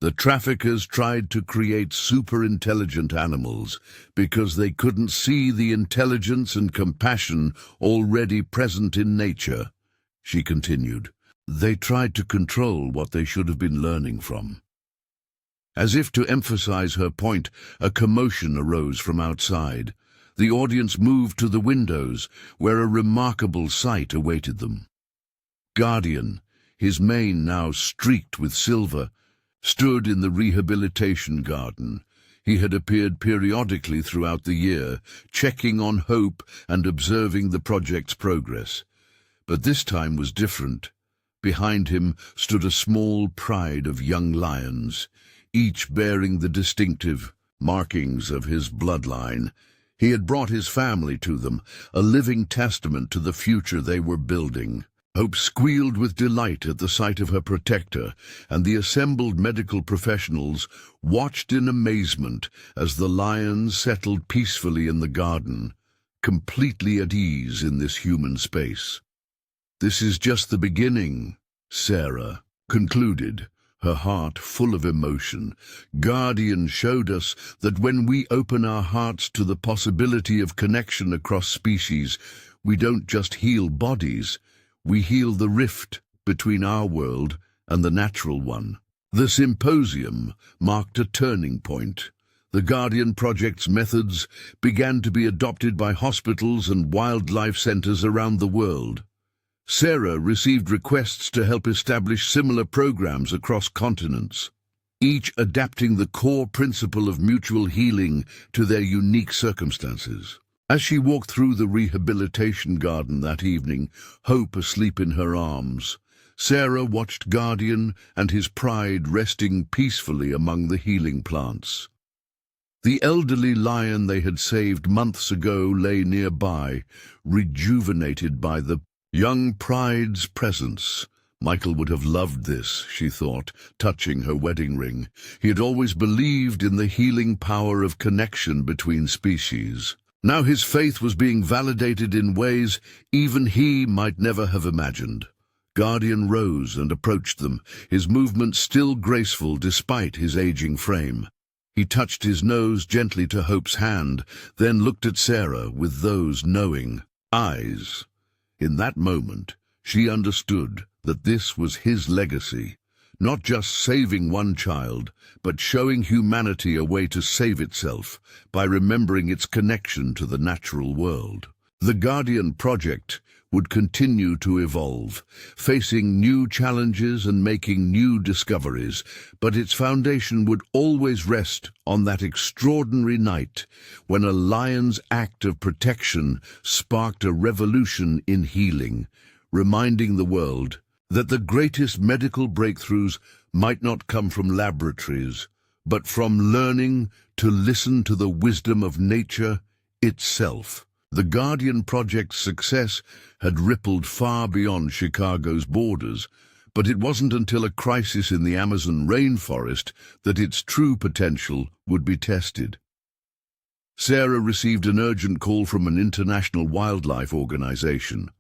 The traffickers tried to create super-intelligent animals because they couldn't see the intelligence and compassion already present in nature, she continued. They tried to control what they should have been learning from. As if to emphasize her point, a commotion arose from outside. The audience moved to the windows, where a remarkable sight awaited them. Guardian, his mane now streaked with silver, stood in the rehabilitation garden. He had appeared periodically throughout the year, checking on Hope and observing the project's progress. But this time was different. Behind him stood a small pride of young lions, each bearing the distinctive markings of his bloodline. He had brought his family to them, a living testament to the future they were building. Hope squealed with delight at the sight of her protector, and the assembled medical professionals watched in amazement as the lions settled peacefully in the garden, completely at ease in this human space. "This is just the beginning," Sarah concluded, her heart full of emotion. "Guardian showed us that when we open our hearts to the possibility of connection across species, we don't just heal bodies, we heal the rift between our world and the natural one." The symposium marked a turning point. The Guardian Project's methods began to be adopted by hospitals and wildlife centers around the world. Sarah received requests to help establish similar programs across continents, each adapting the core principle of mutual healing to their unique circumstances. As she walked through the rehabilitation garden that evening, Hope asleep in her arms, Sarah watched Guardian and his pride resting peacefully among the healing plants. The elderly lion they had saved months ago lay nearby, rejuvenated by the young pride's presence. Michael would have loved this, she thought, touching her wedding ring. He had always believed in the healing power of connection between species. Now his faith was being validated in ways even he might never have imagined. Guardian rose and approached them, his movements still graceful despite his aging frame. He touched his nose gently to Hope's hand, then looked at Sarah with those knowing eyes. In that moment, she understood that this was his legacy, not just saving one child, but showing humanity a way to save itself by remembering its connection to the natural world. The Guardian Project would continue to evolve, facing new challenges and making new discoveries, but its foundation would always rest on that extraordinary night when a lion's act of protection sparked a revolution in healing, reminding the world that the greatest medical breakthroughs might not come from laboratories, but from learning to listen to the wisdom of nature itself. The Guardian Project's success had rippled far beyond Chicago's borders, but it wasn't until a crisis in the Amazon rainforest that its true potential would be tested. Sarah received an urgent call from an international wildlife organization.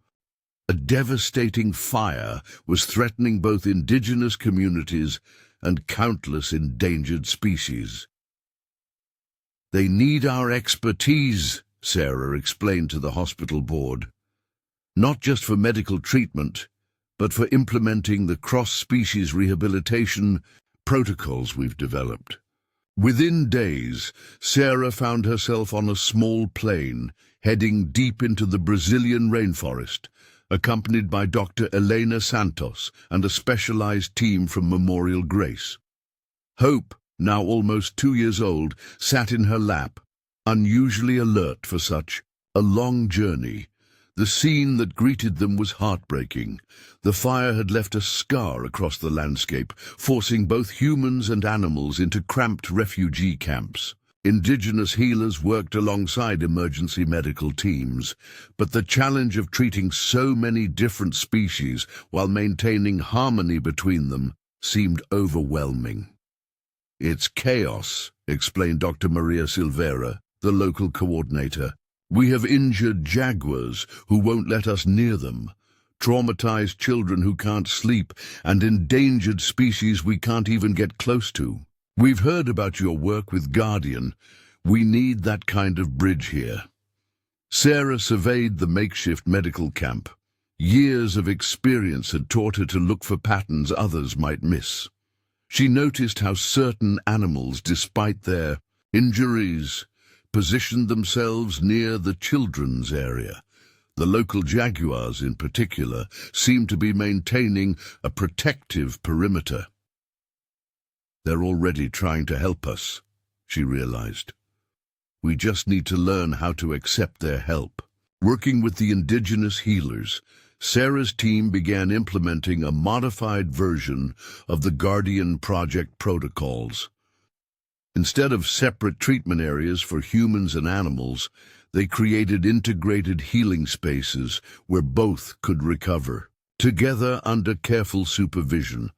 A devastating fire was threatening both indigenous communities and countless endangered species. "They need our expertise," Sarah explained to the hospital board. "Not just for medical treatment, but for implementing the cross-species rehabilitation protocols we've developed." Within days, Sarah found herself on a small plane, heading deep into the Brazilian rainforest, accompanied by Dr. Elena Santos and a specialized team from Memorial Grace. Hope, now almost 2 years old, sat in her lap, unusually alert for such a long journey. The scene that greeted them was heartbreaking. The fire had left a scar across the landscape, forcing both humans and animals into cramped refugee camps. Indigenous healers worked alongside emergency medical teams, but the challenge of treating so many different species while maintaining harmony between them seemed overwhelming. "It's chaos," explained Dr. Maria Silveira, the local coordinator. "We have injured jaguars who won't let us near them, traumatized children who can't sleep, and endangered species we can't even get close to. We've heard about your work with Guardian. We need that kind of bridge here." Sarah surveyed the makeshift medical camp. Years of experience had taught her to look for patterns others might miss. She noticed how certain animals, despite their injuries, positioned themselves near the children's area. The local jaguars, in particular, seemed to be maintaining a protective perimeter. "They're already trying to help us," she realized. "We just need to learn how to accept their help." Working with the indigenous healers, Sarah's team began implementing a modified version of the Guardian Project protocols. Instead of separate treatment areas for humans and animals, they created integrated healing spaces where both could recover. Together under careful supervision,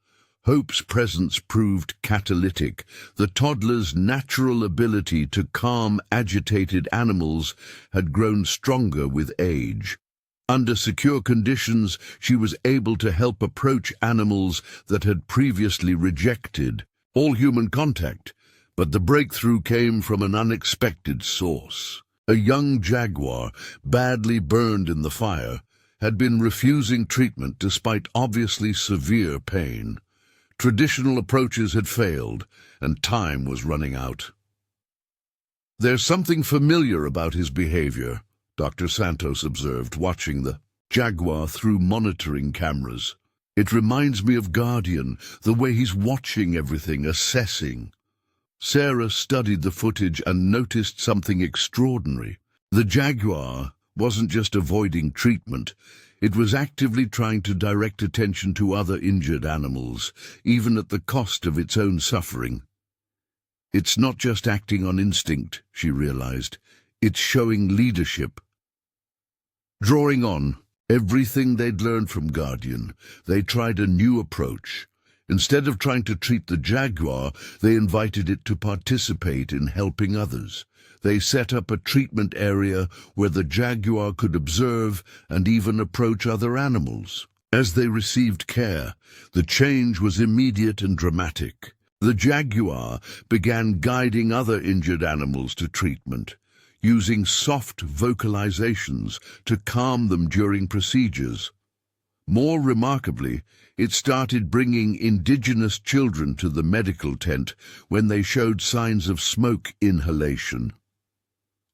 Hope's presence proved catalytic. The toddler's natural ability to calm agitated animals had grown stronger with age. Under secure conditions, she was able to help approach animals that had previously rejected all human contact. But the breakthrough came from an unexpected source. A young jaguar, badly burned in the fire, had been refusing treatment despite obviously severe pain. Traditional approaches had failed, and time was running out. "There's something familiar about his behavior," Dr. Santos observed, watching the jaguar through monitoring cameras. "It reminds me of Guardian, the way he's watching everything, assessing." Sarah studied the footage and noticed something extraordinary. The jaguar wasn't just avoiding treatment, it was actively trying to direct attention to other injured animals, even at the cost of its own suffering. It's not just acting on instinct, she realized, it's showing leadership. Drawing on everything they'd learned from Guardian, they tried a new approach. Instead of trying to treat the jaguar, they invited it to participate in helping others. They set up a treatment area where the jaguar could observe and even approach other animals. As they received care, the change was immediate and dramatic. The jaguar began guiding other injured animals to treatment, using soft vocalizations to calm them during procedures. More remarkably, it started bringing indigenous children to the medical tent when they showed signs of smoke inhalation.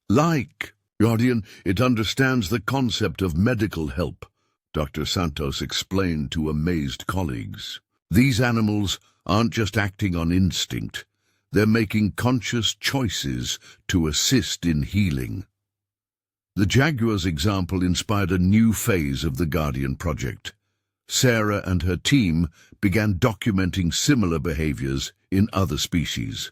Like Guardian, it understands the concept of medical help, Dr. Santos explained to amazed colleagues. These animals aren't just acting on instinct, they're making conscious choices to assist in healing. The jaguar's example inspired a new phase of the Guardian project. Sarah and her team began documenting similar behaviors in other species.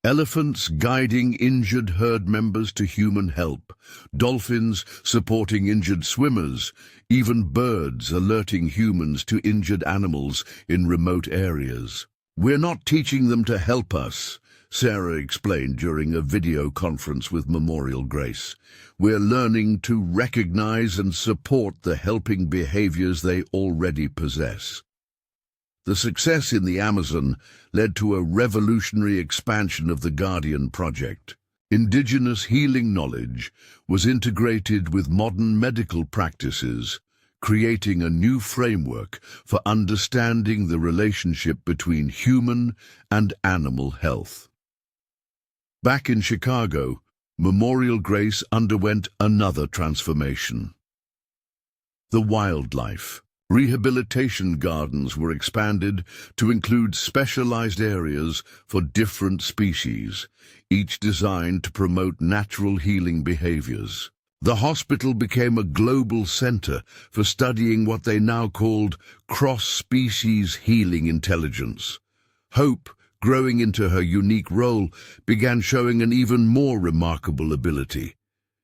Elephants guiding injured herd members to human help, dolphins supporting injured swimmers, even birds alerting humans to injured animals in remote areas. "We're not teaching them to help us," Sarah explained during a video conference with Memorial Grace. "We're learning to recognize and support the helping behaviors they already possess." The success in the Amazon led to a revolutionary expansion of the Guardian project. Indigenous healing knowledge was integrated with modern medical practices, creating a new framework for understanding the relationship between human and animal health. Back in Chicago, Memorial Grace underwent another transformation. The wildlife. Rehabilitation gardens were expanded to include specialized areas for different species, each designed to promote natural healing behaviors. The hospital became a global center for studying what they now called cross-species healing intelligence. Hope, growing into her unique role, began showing an even more remarkable ability.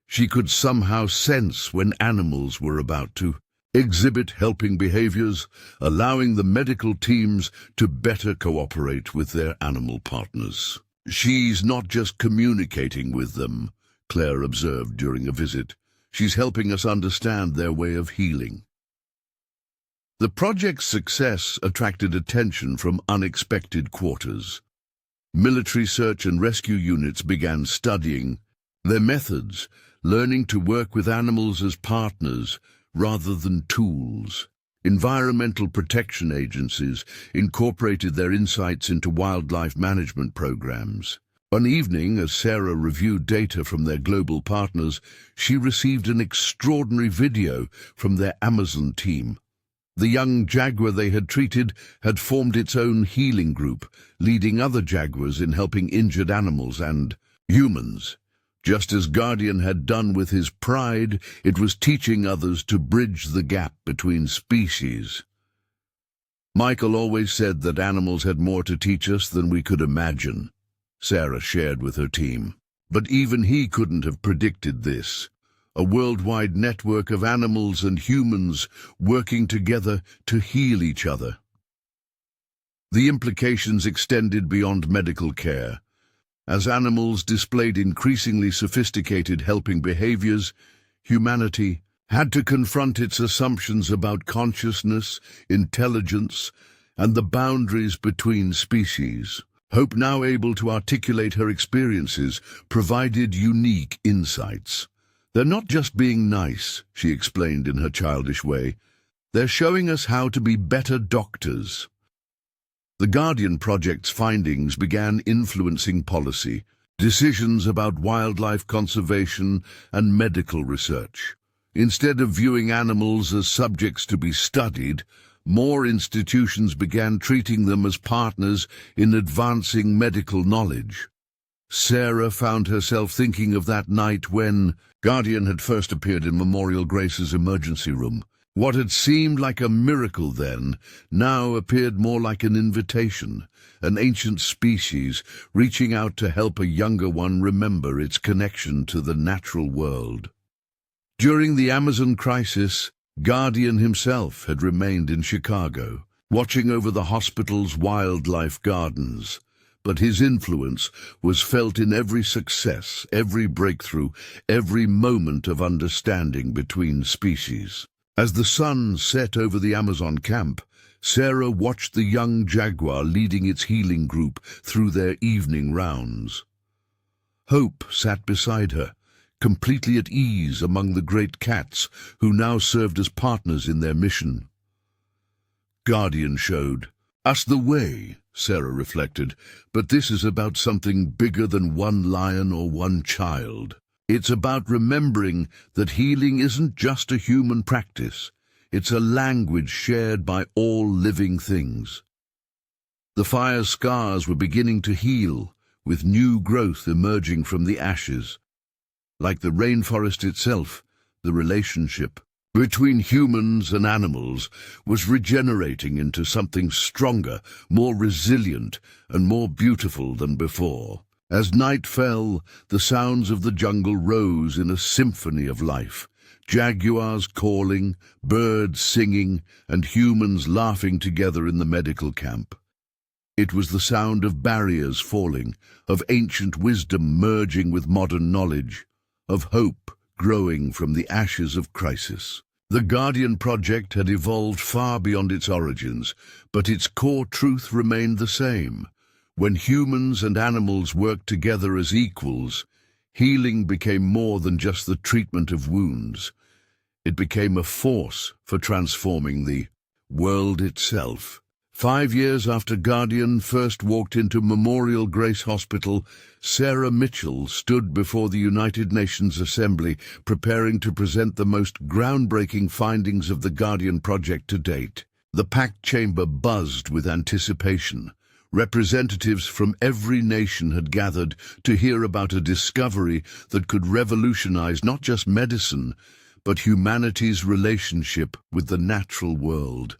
She could somehow sense when animals were about to exhibit helping behaviors, allowing the medical teams to better cooperate with their animal partners. "She's not just communicating with them," Claire observed during a visit. "She's helping us understand their way of healing." The project's success attracted attention from unexpected quarters. Military search and rescue units began studying their methods, learning to work with animals as partners rather than tools. Environmental protection agencies incorporated their insights into wildlife management programs. One evening, as Sarah reviewed data from their global partners, she received an extraordinary video from their Amazon team. The young jaguar they had treated had formed its own healing group, leading other jaguars in helping injured animals and humans. Just as Guardian had done with his pride, it was teaching others to bridge the gap between species. "Michael always said that animals had more to teach us than we could imagine," Sarah shared with her team. But even he couldn't have predicted this. A worldwide network of animals and humans working together to heal each other. The implications extended beyond medical care. As animals displayed increasingly sophisticated helping behaviors, humanity had to confront its assumptions about consciousness, intelligence, and the boundaries between species. Hope, now able to articulate her experiences, provided unique insights. "They're not just being nice," she explained in her childish way. "They're showing us how to be better doctors." The Guardian Project's findings began influencing policy, decisions about wildlife conservation and medical research. Instead of viewing animals as subjects to be studied, more institutions began treating them as partners in advancing medical knowledge. Sarah found herself thinking of that night when Guardian had first appeared in Memorial Grace's emergency room. What had seemed like a miracle then now appeared more like an invitation, an ancient species reaching out to help a younger one remember its connection to the natural world. During the Amazon crisis, Guardian himself had remained in Chicago, watching over the hospital's wildlife gardens. But his influence was felt in every success, every breakthrough, every moment of understanding between species. As the sun set over the Amazon camp, Sarah watched the young jaguar leading its healing group through their evening rounds. Hope sat beside her, completely at ease among the great cats who now served as partners in their mission. Guardian showed us the way, Sarah reflected, but this is about something bigger than one lion or one child. It's about remembering that healing isn't just a human practice. It's a language shared by all living things. The fire's scars were beginning to heal, with new growth emerging from the ashes. Like the rainforest itself, the relationship between humans and animals was regenerating into something stronger, more resilient, and more beautiful than before. As night fell, the sounds of the jungle rose in a symphony of life. Jaguars calling, birds singing, and humans laughing together in the medical camp. It was the sound of barriers falling, of ancient wisdom merging with modern knowledge, of hope growing from the ashes of crisis. The Guardian Project had evolved far beyond its origins, but its core truth remained the same. When humans and animals worked together as equals, healing became more than just the treatment of wounds. It became a force for transforming the world itself. 5 years after Guardian first walked into Memorial Grace Hospital, Sarah Mitchell stood before the United Nations Assembly preparing to present the most groundbreaking findings of the Guardian Project to date. The packed chamber buzzed with anticipation. Representatives from every nation had gathered to hear about a discovery that could revolutionize not just medicine, but humanity's relationship with the natural world.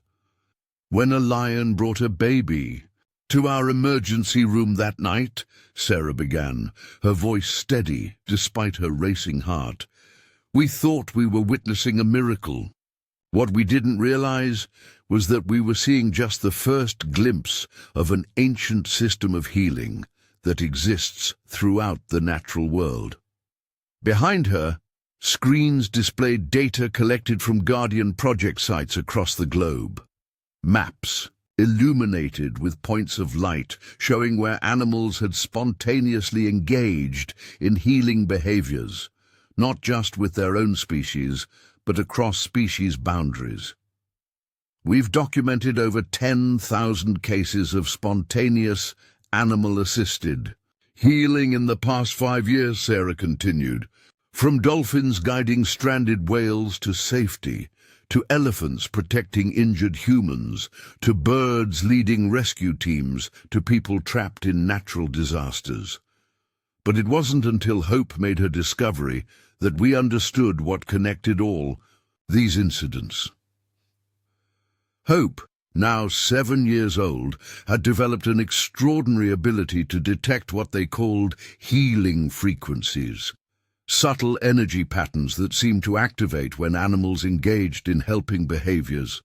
When a lion brought a baby to our emergency room that night, Sarah began, her voice steady despite her racing heart, we thought we were witnessing a miracle. What we didn't realize was that we were seeing just the first glimpse of an ancient system of healing that exists throughout the natural world. Behind her, screens displayed data collected from Guardian Project sites across the globe. Maps, illuminated with points of light, showing where animals had spontaneously engaged in healing behaviors, not just with their own species, but across species boundaries. We've documented over 10,000 cases of spontaneous, animal-assisted healing in the past 5 years, Sarah continued, from dolphins guiding stranded whales to safety, to elephants protecting injured humans, to birds leading rescue teams, to people trapped in natural disasters. But it wasn't until Hope made her discovery that we understood what connected all these incidents. Hope, now 7 years old, had developed an extraordinary ability to detect what they called healing frequencies, subtle energy patterns that seemed to activate when animals engaged in helping behaviors.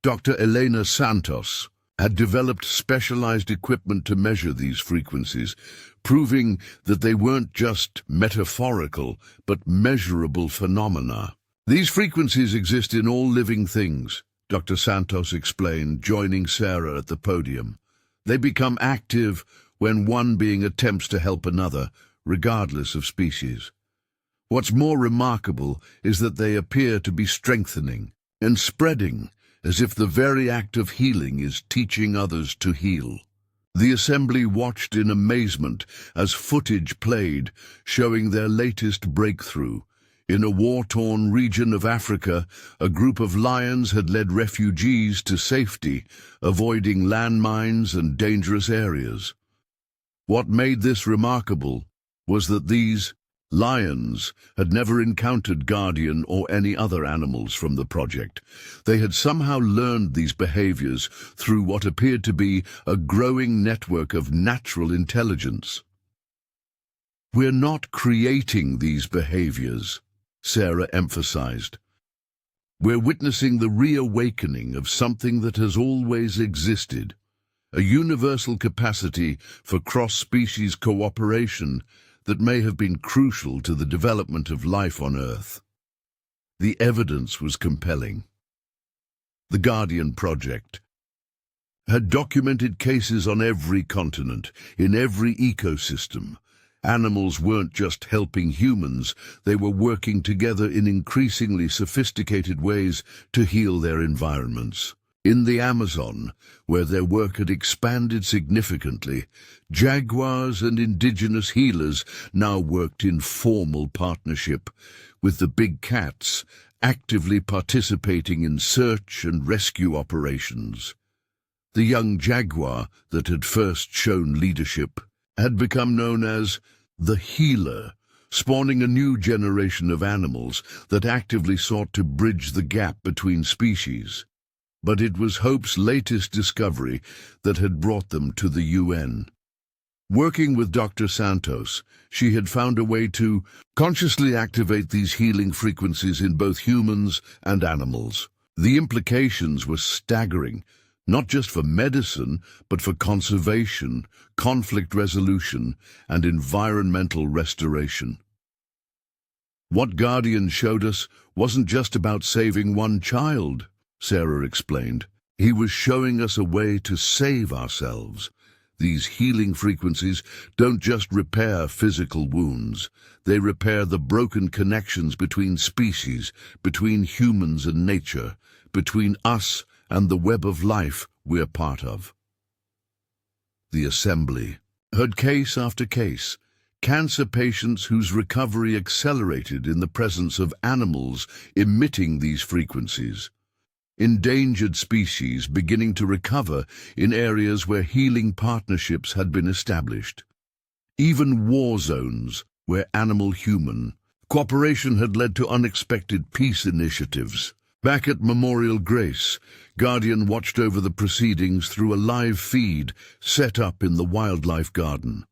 Dr. Elena Santos had developed specialized equipment to measure these frequencies, proving that they weren't just metaphorical, but measurable phenomena. These frequencies exist in all living things, Dr. Santos explained, joining Sarah at the podium. They become active when one being attempts to help another, regardless of species. What's more remarkable is that they appear to be strengthening and spreading, as if the very act of healing is teaching others to heal. The assembly watched in amazement as footage played, showing their latest breakthrough. In a war-torn region of Africa, a group of lions had led refugees to safety, avoiding landmines and dangerous areas. What made this remarkable was that these lions had never encountered guardian or any other animals from the project. They had somehow learned these behaviors through what appeared to be a growing network of natural intelligence. "We're not creating these behaviors," Sarah emphasized. "We're witnessing the reawakening of something that has always existed, a universal capacity for cross-species cooperation that may have been crucial to the development of life on Earth." The evidence was compelling. The Guardian Project had documented cases on every continent, in every ecosystem. Animals weren't just helping humans, they were working together in increasingly sophisticated ways to heal their environments. In the Amazon, where their work had expanded significantly, jaguars and indigenous healers now worked in formal partnership, with the big cats actively participating in search and rescue operations. The young jaguar that had first shown leadership had become known as the healer, spawning a new generation of animals that actively sought to bridge the gap between species. But it was Hope's latest discovery that had brought them to the UN. Working with Dr. Santos, she had found a way to consciously activate these healing frequencies in both humans and animals. The implications were staggering, not just for medicine, but for conservation, conflict resolution, and environmental restoration. What Guardian showed us wasn't just about saving one child, Sarah explained. He was showing us a way to save ourselves. These healing frequencies don't just repair physical wounds. They repair the broken connections between species, between humans and nature, between us and the web of life we're part of. The assembly heard case after case, cancer patients whose recovery accelerated in the presence of animals emitting these frequencies, endangered species beginning to recover in areas where healing partnerships had been established, even war zones where animal-human cooperation had led to unexpected peace initiatives. Back at Memorial Grace, Guardian watched over the proceedings through a live feed set up in the wildlife garden.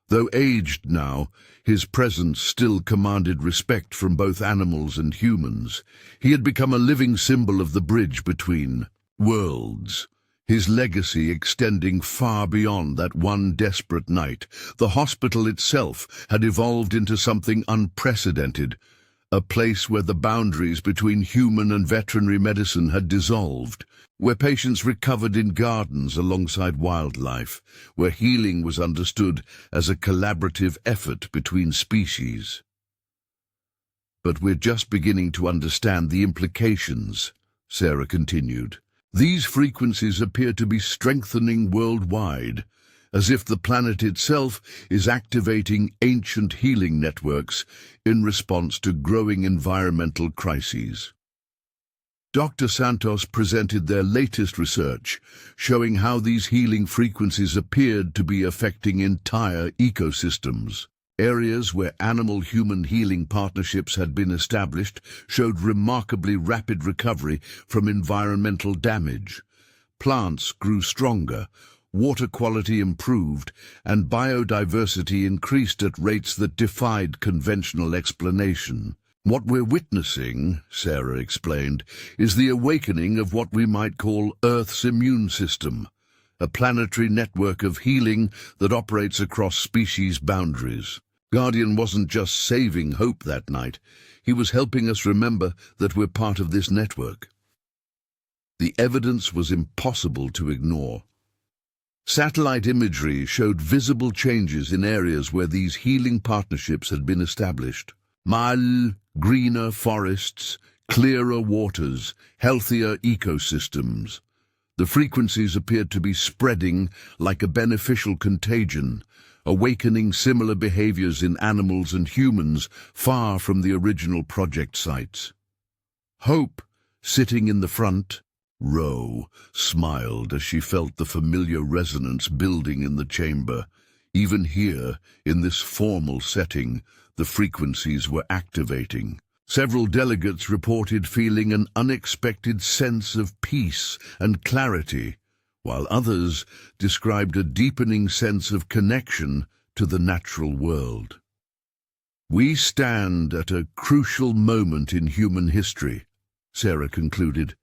Though aged now, his presence still commanded respect from both animals and humans. He had become a living symbol of the bridge between worlds, his legacy extending far beyond that one desperate night. The hospital itself had evolved into something unprecedented, a place where the boundaries between human and veterinary medicine had dissolved, where patients recovered in gardens alongside wildlife, where healing was understood as a collaborative effort between species. "But we're just beginning to understand the implications," Sarah continued. "These frequencies appear to be strengthening worldwide, as if the planet itself is activating ancient healing networks in response to growing environmental crises." Dr. Santos presented their latest research, showing how these healing frequencies appeared to be affecting entire ecosystems. Areas where animal-human healing partnerships had been established showed remarkably rapid recovery from environmental damage. Plants grew stronger, water quality improved, and biodiversity increased at rates that defied conventional explanation. What we're witnessing, Sarah explained, is the awakening of what we might call Earth's immune system, a planetary network of healing that operates across species boundaries. Guardian wasn't just saving hope that night, he was helping us remember that we're part of this network. The evidence was impossible to ignore. Satellite imagery showed visible changes in areas where these healing partnerships had been established. Greener forests, clearer waters, healthier ecosystems. The frequencies appeared to be spreading like a beneficial contagion, awakening similar behaviors in animals and humans far from the original project sites. Hope, sitting in the front row, smiled as she felt the familiar resonance building in the chamber. Even here, in this formal setting, the frequencies were activating. Several delegates reported feeling an unexpected sense of peace and clarity, while others described a deepening sense of connection to the natural world. We stand at a crucial moment in human history, Sarah concluded.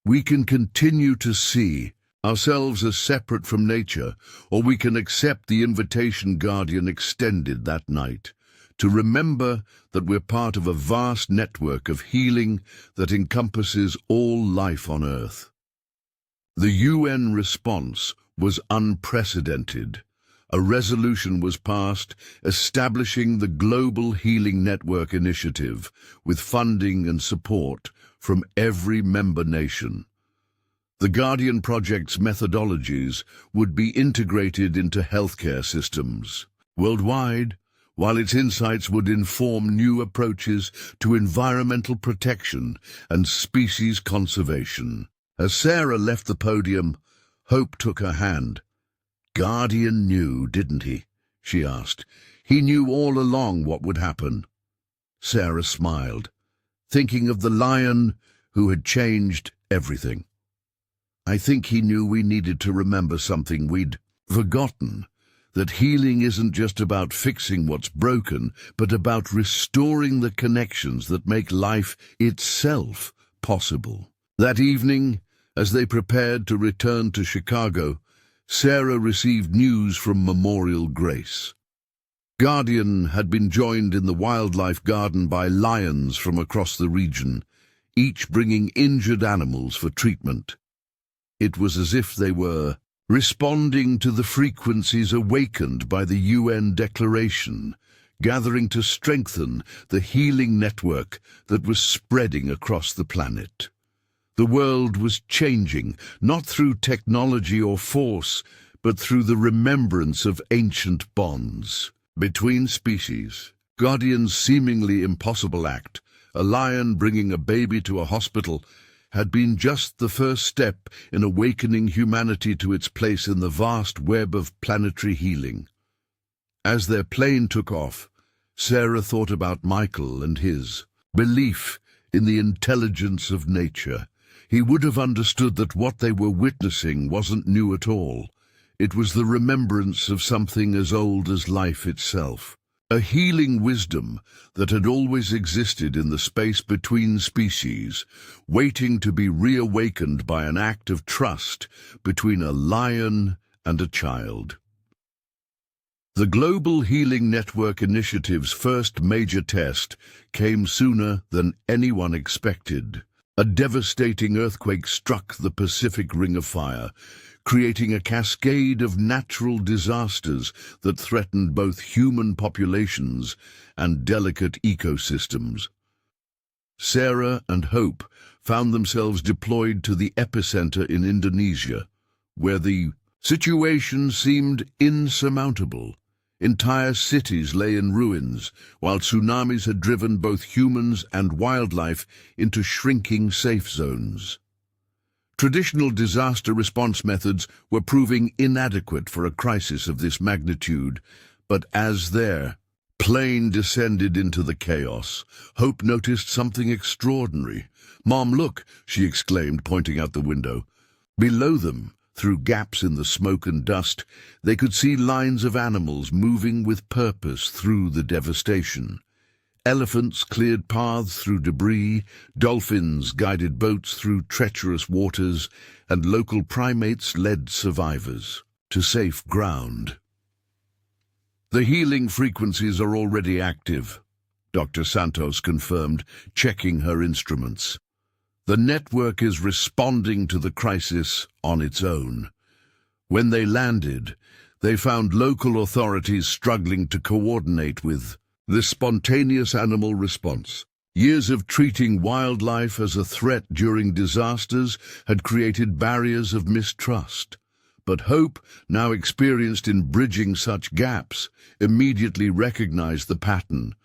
We can continue to see ourselves as separate from nature, or we can accept the invitation Guardian extended that night, to remember that we're part of a vast network of healing that encompasses all life on Earth. The UN response was unprecedented. A resolution was passed establishing the Global Healing Network Initiative with funding and support from every member nation. The Guardian Project's methodologies would be integrated into healthcare systems worldwide, while its insights would inform new approaches to environmental protection and species conservation. As Sarah left the podium, Hope took her hand. Guardian knew, didn't he? She asked. He knew all along what would happen. Sarah smiled, thinking of the lion who had changed everything. I think he knew we needed to remember something we'd forgotten. That healing isn't just about fixing what's broken, but about restoring the connections that make life itself possible. That evening, as they prepared to return to Chicago, Sarah received news from Memorial Grace. Guardian had been joined in the wildlife garden by lions from across the region, each bringing injured animals for treatment. It was as if they were responding to the frequencies awakened by the UN Declaration, gathering to strengthen the healing network that was spreading across the planet. The world was changing, not through technology or force, but through the remembrance of ancient bonds. Between species, Guardian's seemingly impossible act, a lion bringing a baby to a hospital, had been just the first step in awakening humanity to its place in the vast web of planetary healing. As their plane took off, Sarah thought about Michael and his belief in the intelligence of nature. He would have understood that what they were witnessing wasn't new at all. It was the remembrance of something as old as life itself. A healing wisdom that had always existed in the space between species, waiting to be reawakened by an act of trust between a lion and a child. The Global Healing Network Initiative's first major test came sooner than anyone expected. A devastating earthquake struck the Pacific Ring of Fire, creating a cascade of natural disasters that threatened both human populations and delicate ecosystems. Sarah and Hope found themselves deployed to the epicenter in Indonesia, where the situation seemed insurmountable. Entire cities lay in ruins, while tsunamis had driven both humans and wildlife into shrinking safe zones. Traditional disaster response methods were proving inadequate for a crisis of this magnitude, but as their plane descended into the chaos, Hope noticed something extraordinary. "Mom, look," she exclaimed, pointing out the window. Below them, through gaps in the smoke and dust, they could see lines of animals moving with purpose through the devastation. Elephants cleared paths through debris, dolphins guided boats through treacherous waters, and local primates led survivors to safe ground. The healing frequencies are already active, Dr. Santos confirmed, checking her instruments. The network is responding to the crisis on its own. When they landed, they found local authorities struggling to coordinate with this spontaneous animal response. Years of treating wildlife as a threat during disasters had created barriers of mistrust. But hope, now experienced in bridging such gaps, immediately recognized the pattern.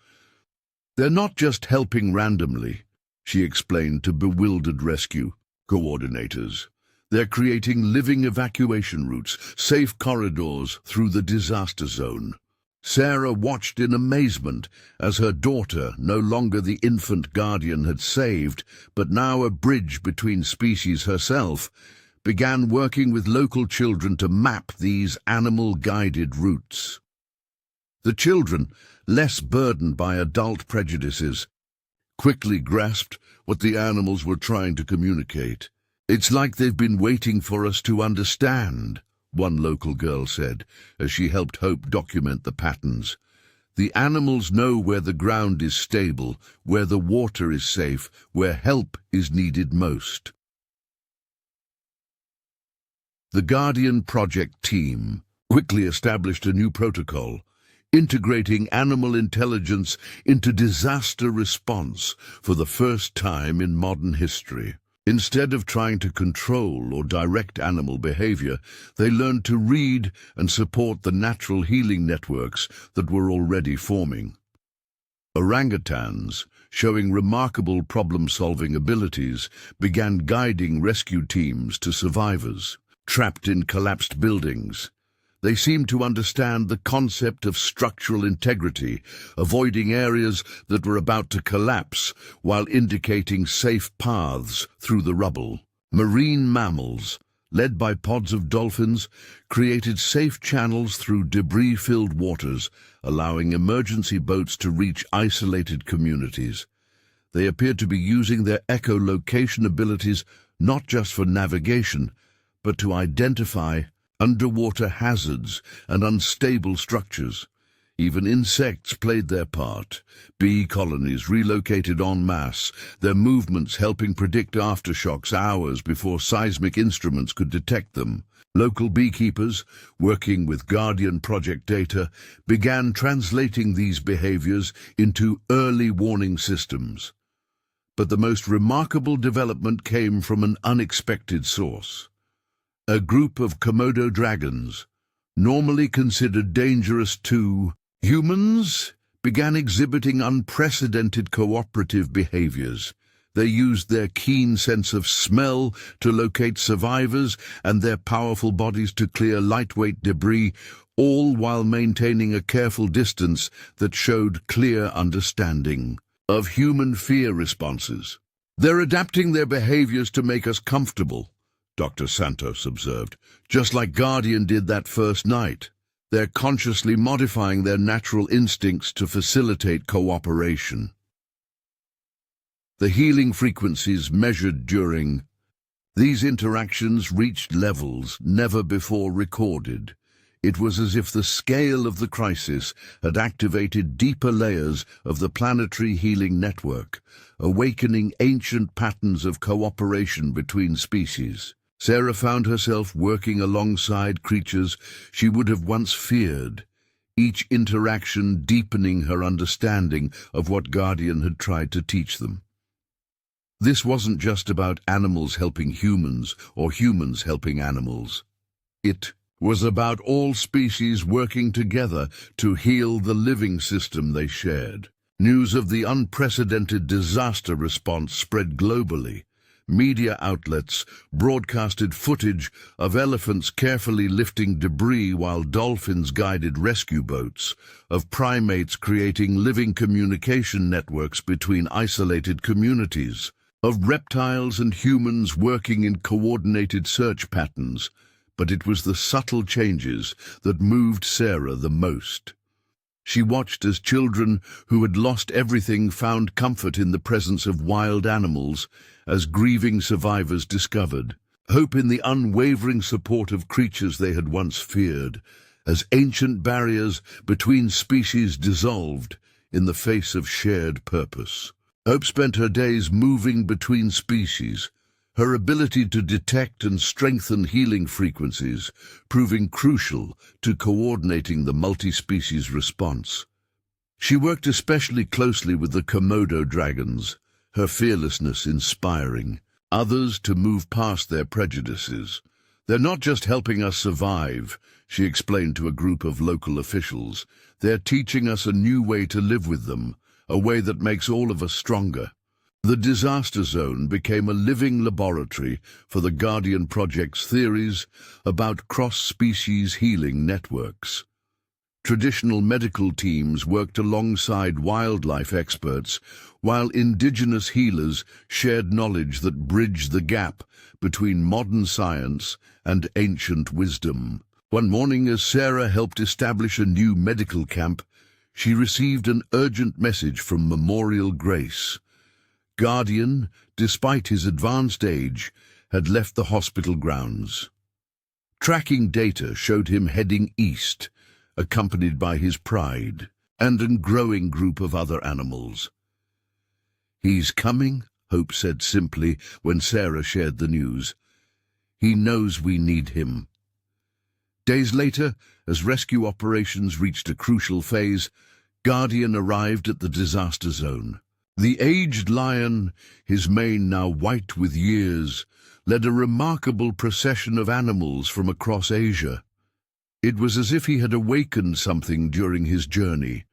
They're not just helping randomly, she explained to bewildered rescue coordinators. They're creating living evacuation routes, safe corridors through the disaster zone. Sarah watched in amazement as her daughter, no longer the infant guardian had saved, but now a bridge between species herself, began working with local children to map these animal-guided routes. The children, less burdened by adult prejudices, quickly grasped what the animals were trying to communicate. "It's like they've been waiting for us to understand," one local girl said, as she helped Hope document the patterns. "The animals know where the ground is stable, where the water is safe, where help is needed most." The Guardian Project team quickly established a new protocol, integrating animal intelligence into disaster response for the first time in modern history. Instead of trying to control or direct animal behavior, they learned to read and support the natural healing networks that were already forming. Orangutans, showing remarkable problem-solving abilities, began guiding rescue teams to survivors trapped in collapsed buildings. They seemed to understand the concept of structural integrity, avoiding areas that were about to collapse while indicating safe paths through the rubble. Marine mammals, led by pods of dolphins, created safe channels through debris-filled waters, allowing emergency boats to reach isolated communities. They appeared to be using their echolocation abilities not just for navigation, but to identify underwater hazards and unstable structures. Even insects played their part. Bee colonies relocated en masse, their movements helping predict aftershocks hours before seismic instruments could detect them. Local beekeepers, working with Guardian Project data, began translating these behaviors into early warning systems. But the most remarkable development came from an unexpected source. A group of Komodo dragons, normally considered dangerous to humans, began exhibiting unprecedented cooperative behaviors. They used their keen sense of smell to locate survivors and their powerful bodies to clear lightweight debris, all while maintaining a careful distance that showed clear understanding of human fear responses. "They're adapting their behaviors to make us comfortable," Dr. Santos observed, "just like Guardian did that first night. They're consciously modifying their natural instincts to facilitate cooperation." The healing frequencies measured during these interactions reached levels never before recorded. It was as if the scale of the crisis had activated deeper layers of the planetary healing network, awakening ancient patterns of cooperation between species. Sarah found herself working alongside creatures she would have once feared, each interaction deepening her understanding of what Guardian had tried to teach them. This wasn't just about animals helping humans or humans helping animals. It was about all species working together to heal the living system they shared. News of the unprecedented disaster response spread globally. Media outlets broadcasted footage of elephants carefully lifting debris while dolphins guided rescue boats, of primates creating living communication networks between isolated communities. of reptiles and humans working in coordinated search patterns, but it was the subtle changes that moved Sarah the most. She watched as children who had lost everything found comfort in the presence of wild animals, as grieving survivors discovered hope in the unwavering support of creatures they had once feared, as ancient barriers between species dissolved in the face of shared purpose. Hope spent her days moving between species, her ability to detect and strengthen healing frequencies, proving crucial to coordinating the multi-species response. She worked especially closely with the Komodo dragons, her fearlessness inspiring others to move past their prejudices. "They're not just helping us survive," she explained to a group of local officials. "They're teaching us a new way to live with them, a way that makes all of us stronger." The disaster zone became a living laboratory for the Guardian Project's theories about cross-species healing networks. Traditional medical teams worked alongside wildlife experts, while indigenous healers shared knowledge that bridged the gap between modern science and ancient wisdom. One morning, as Sarah helped establish a new medical camp, she received an urgent message from Memorial Grace. Guardian, despite his advanced age, had left the hospital grounds. Tracking data showed him heading east, accompanied by his pride and a growing group of other animals. "He's coming," Hope said simply when Sarah shared the news. "He knows we need him." Days later, as rescue operations reached a crucial phase, Guardian arrived at the disaster zone. The aged lion, his mane now white with years, led a remarkable procession of animals from across Asia. It was as if he had awakened something during his journey,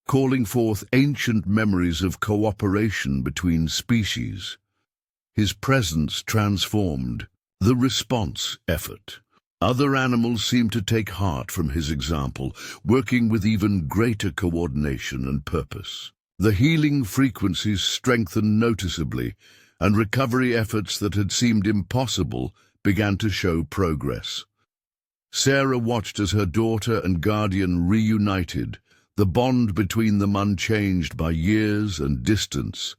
calling forth ancient memories of cooperation between species. His presence transformed the response effort. Other animals seemed to take heart from his example, working with even greater coordination and purpose. The healing frequencies strengthened noticeably, and recovery efforts that had seemed impossible began to show progress. Sarah watched as her daughter and guardian reunited, the bond between them unchanged by years and distance.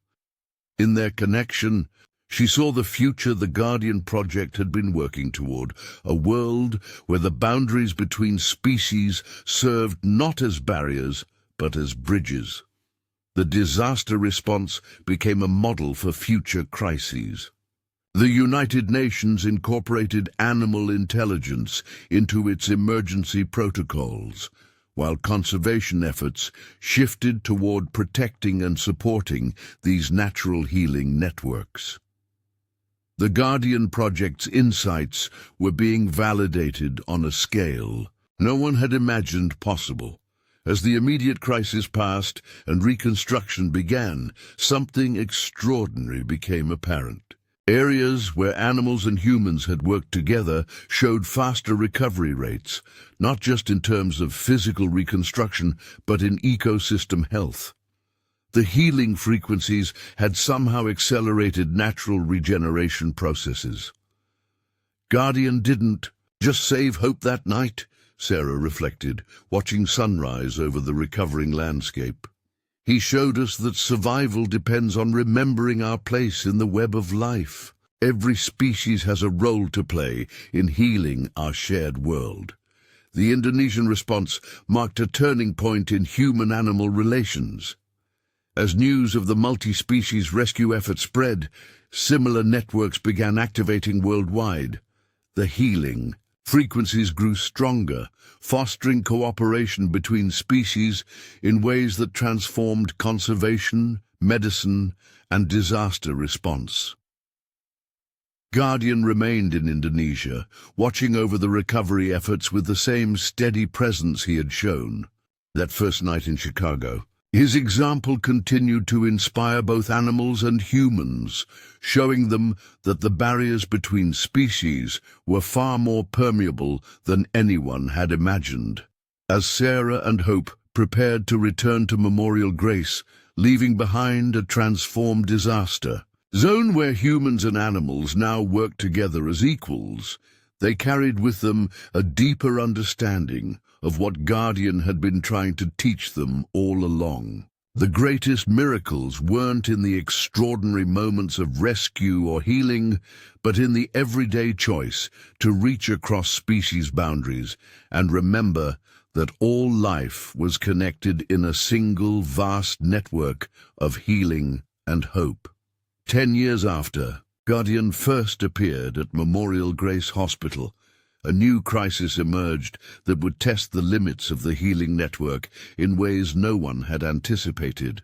In their connection, she saw the future the Guardian Project had been working toward, a world where the boundaries between species served not as barriers, but as bridges. The disaster response became a model for future crises. The United Nations incorporated animal intelligence into its emergency protocols, while conservation efforts shifted toward protecting and supporting these natural healing networks. The Guardian Project's insights were being validated on a scale no one had imagined possible. As the immediate crisis passed and reconstruction began, something extraordinary became apparent. Areas where animals and humans had worked together showed faster recovery rates, not just in terms of physical reconstruction, but in ecosystem health. The healing frequencies had somehow accelerated natural regeneration processes. Guardian didn't just save Hope that night, Sarah reflected, watching sunrise over the recovering landscape. He showed us that survival depends on remembering our place in the web of life. Every species has a role to play in healing our shared world. The Indonesian response marked a turning point in human-animal relations. As news of the multi-species rescue effort spread, similar networks began activating worldwide. The healing frequencies grew stronger, fostering cooperation between species in ways that transformed conservation, medicine, and disaster response. Guardian remained in Indonesia, watching over the recovery efforts with the same steady presence he had shown that first night in Chicago. His example continued to inspire both animals and humans, showing them that the barriers between species were far more permeable than anyone had imagined. As Sarah and Hope prepared to return to Memorial Grace, leaving behind a transformed disaster, Zone where humans and animals now work together as equals, they carried with them a deeper understanding of what Guardian had been trying to teach them all along. The greatest miracles weren't in the extraordinary moments of rescue or healing, but in the everyday choice to reach across species boundaries and remember that all life was connected in a single vast network of healing and hope. 10 years after, Guardian first appeared at Memorial Grace Hospital, a new crisis emerged that would test the limits of the healing network in ways no one had anticipated.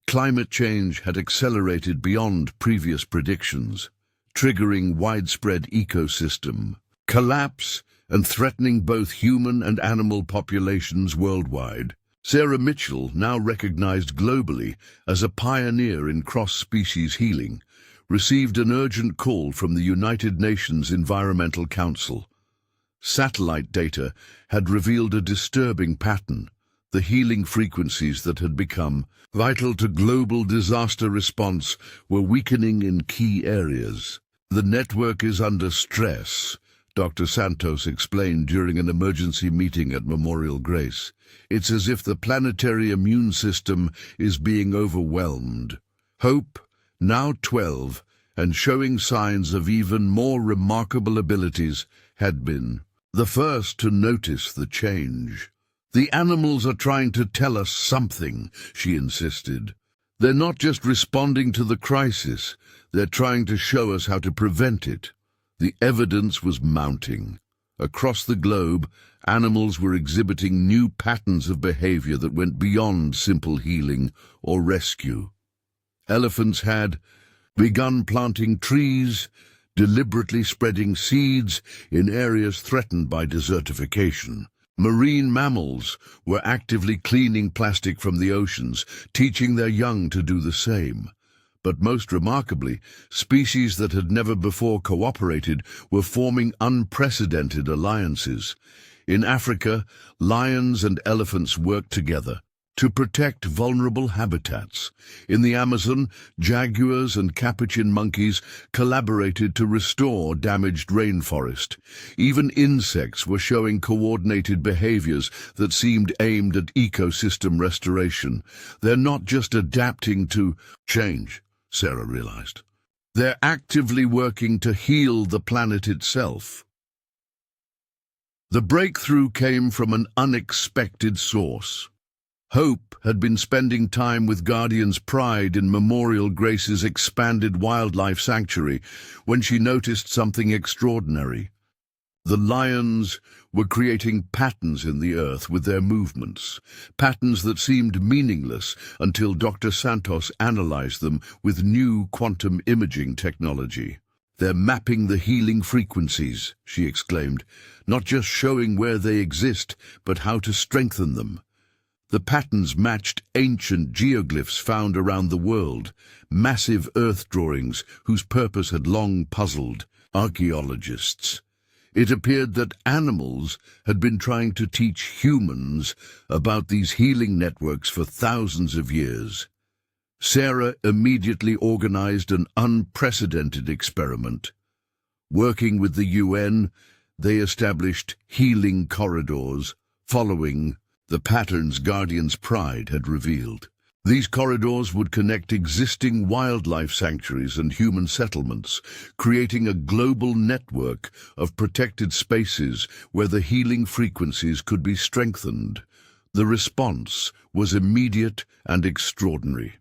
Climate change had accelerated beyond previous predictions, triggering widespread ecosystem collapse and threatening both human and animal populations worldwide. Sarah Mitchell, now recognized globally as a pioneer in cross-species healing, received an urgent call from the United Nations Environmental Council. Satellite data had revealed a disturbing pattern. The healing frequencies that had become vital to global disaster response were weakening in key areas. "The network is under stress," Dr. Santos explained during an emergency meeting at Memorial Grace. "It's as if the planetary immune system is being overwhelmed." Hope, now 12, and showing signs of even more remarkable abilities, had been the first to notice the change. "The animals are trying to tell us something," she insisted. "They're not just responding to the crisis, they're trying to show us how to prevent it." The evidence was mounting. Across the globe, animals were exhibiting new patterns of behavior that went beyond simple healing or rescue. Elephants had begun planting trees, deliberately spreading seeds in areas threatened by desertification. Marine mammals were actively cleaning plastic from the oceans, teaching their young to do the same. But most remarkably, species that had never before cooperated were forming unprecedented alliances. In Africa, lions and elephants worked together to protect vulnerable habitats. In the Amazon, jaguars and capuchin monkeys collaborated to restore damaged rainforest. Even insects were showing coordinated behaviors that seemed aimed at ecosystem restoration. They're not just adapting to change, Sarah realized. They're actively working to heal the planet itself. The breakthrough came from an unexpected source. Hope had been spending time with Guardian's Pride in Memorial Grace's expanded wildlife sanctuary when she noticed something extraordinary. The lions were creating patterns in the earth with their movements, patterns that seemed meaningless until Dr. Santos analyzed them with new quantum imaging technology. "They're mapping the healing frequencies," she exclaimed, "not just showing where they exist, but how to strengthen them." The patterns matched ancient geoglyphs found around the world, massive earth drawings whose purpose had long puzzled archaeologists. It appeared that animals had been trying to teach humans about these healing networks for thousands of years. Sarah immediately organized an unprecedented experiment. Working with the UN, they established healing corridors, following the patterns Guardian's Pride had revealed. These corridors would connect existing wildlife sanctuaries and human settlements, creating a global network of protected spaces where the healing frequencies could be strengthened. The response was immediate and extraordinary.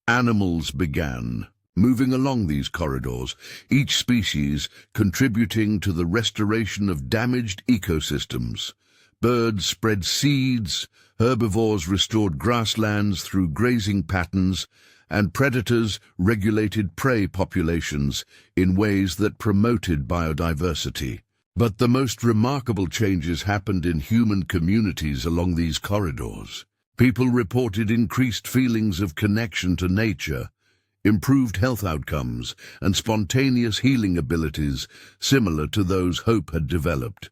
Animals began moving along these corridors, each species contributing to the restoration of damaged ecosystems. Birds spread seeds, herbivores restored grasslands through grazing patterns, and predators regulated prey populations in ways that promoted biodiversity. But the most remarkable changes happened in human communities along these corridors. People reported increased feelings of connection to nature, improved health outcomes, and spontaneous healing abilities similar to those Hope had developed.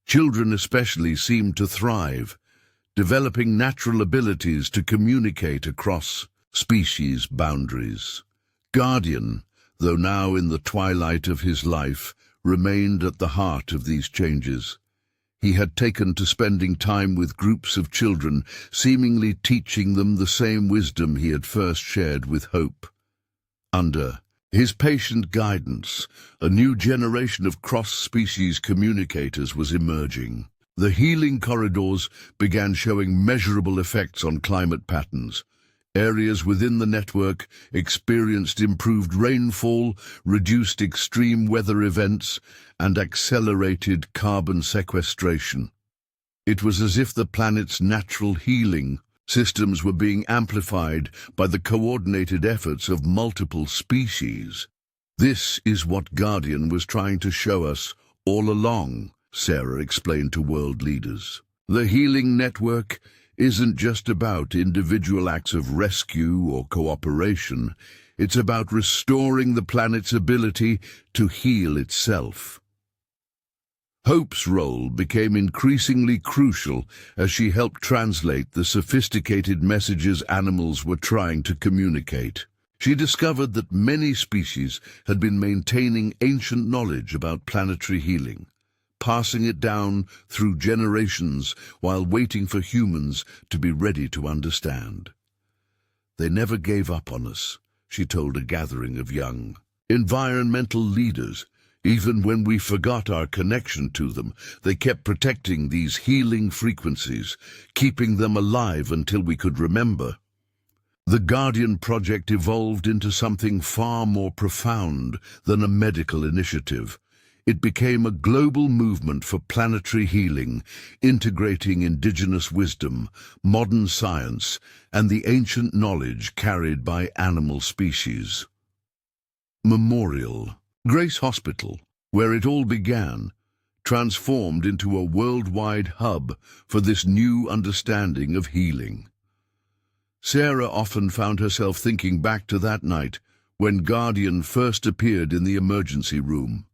Children especially seemed to thrive, developing natural abilities to communicate across species boundaries. Guardian, though now in the twilight of his life, remained at the heart of these changes. He had taken to spending time with groups of children, seemingly teaching them the same wisdom he had first shared with Hope. Under his patient guidance, a new generation of cross-species communicators was emerging. The healing corridors began showing measurable effects on climate patterns. Areas within the network experienced improved rainfall, reduced extreme weather events, and accelerated carbon sequestration. It was as if the planet's natural healing systems were being amplified by the coordinated efforts of multiple species. This is what Guardian was trying to show us all along, Sarah explained to world leaders. The healing network isn't just about individual acts of rescue or cooperation. It's about restoring the planet's ability to heal itself. Hope's role became increasingly crucial as she helped translate the sophisticated messages animals were trying to communicate. She discovered that many species had been maintaining ancient knowledge about planetary healing, passing it down through generations while waiting for humans to be ready to understand. They never gave up on us, she told a gathering of young environmental leaders. Even when we forgot our connection to them, they kept protecting these healing frequencies, keeping them alive until we could remember. The Guardian Project evolved into something far more profound than a medical initiative. It became a global movement for planetary healing, integrating indigenous wisdom, modern science, and the ancient knowledge carried by animal species. Memorial Grace Hospital, where it all began, transformed into a worldwide hub for this new understanding of healing. Sarah often found herself thinking back to that night when Guardian first appeared in the emergency room.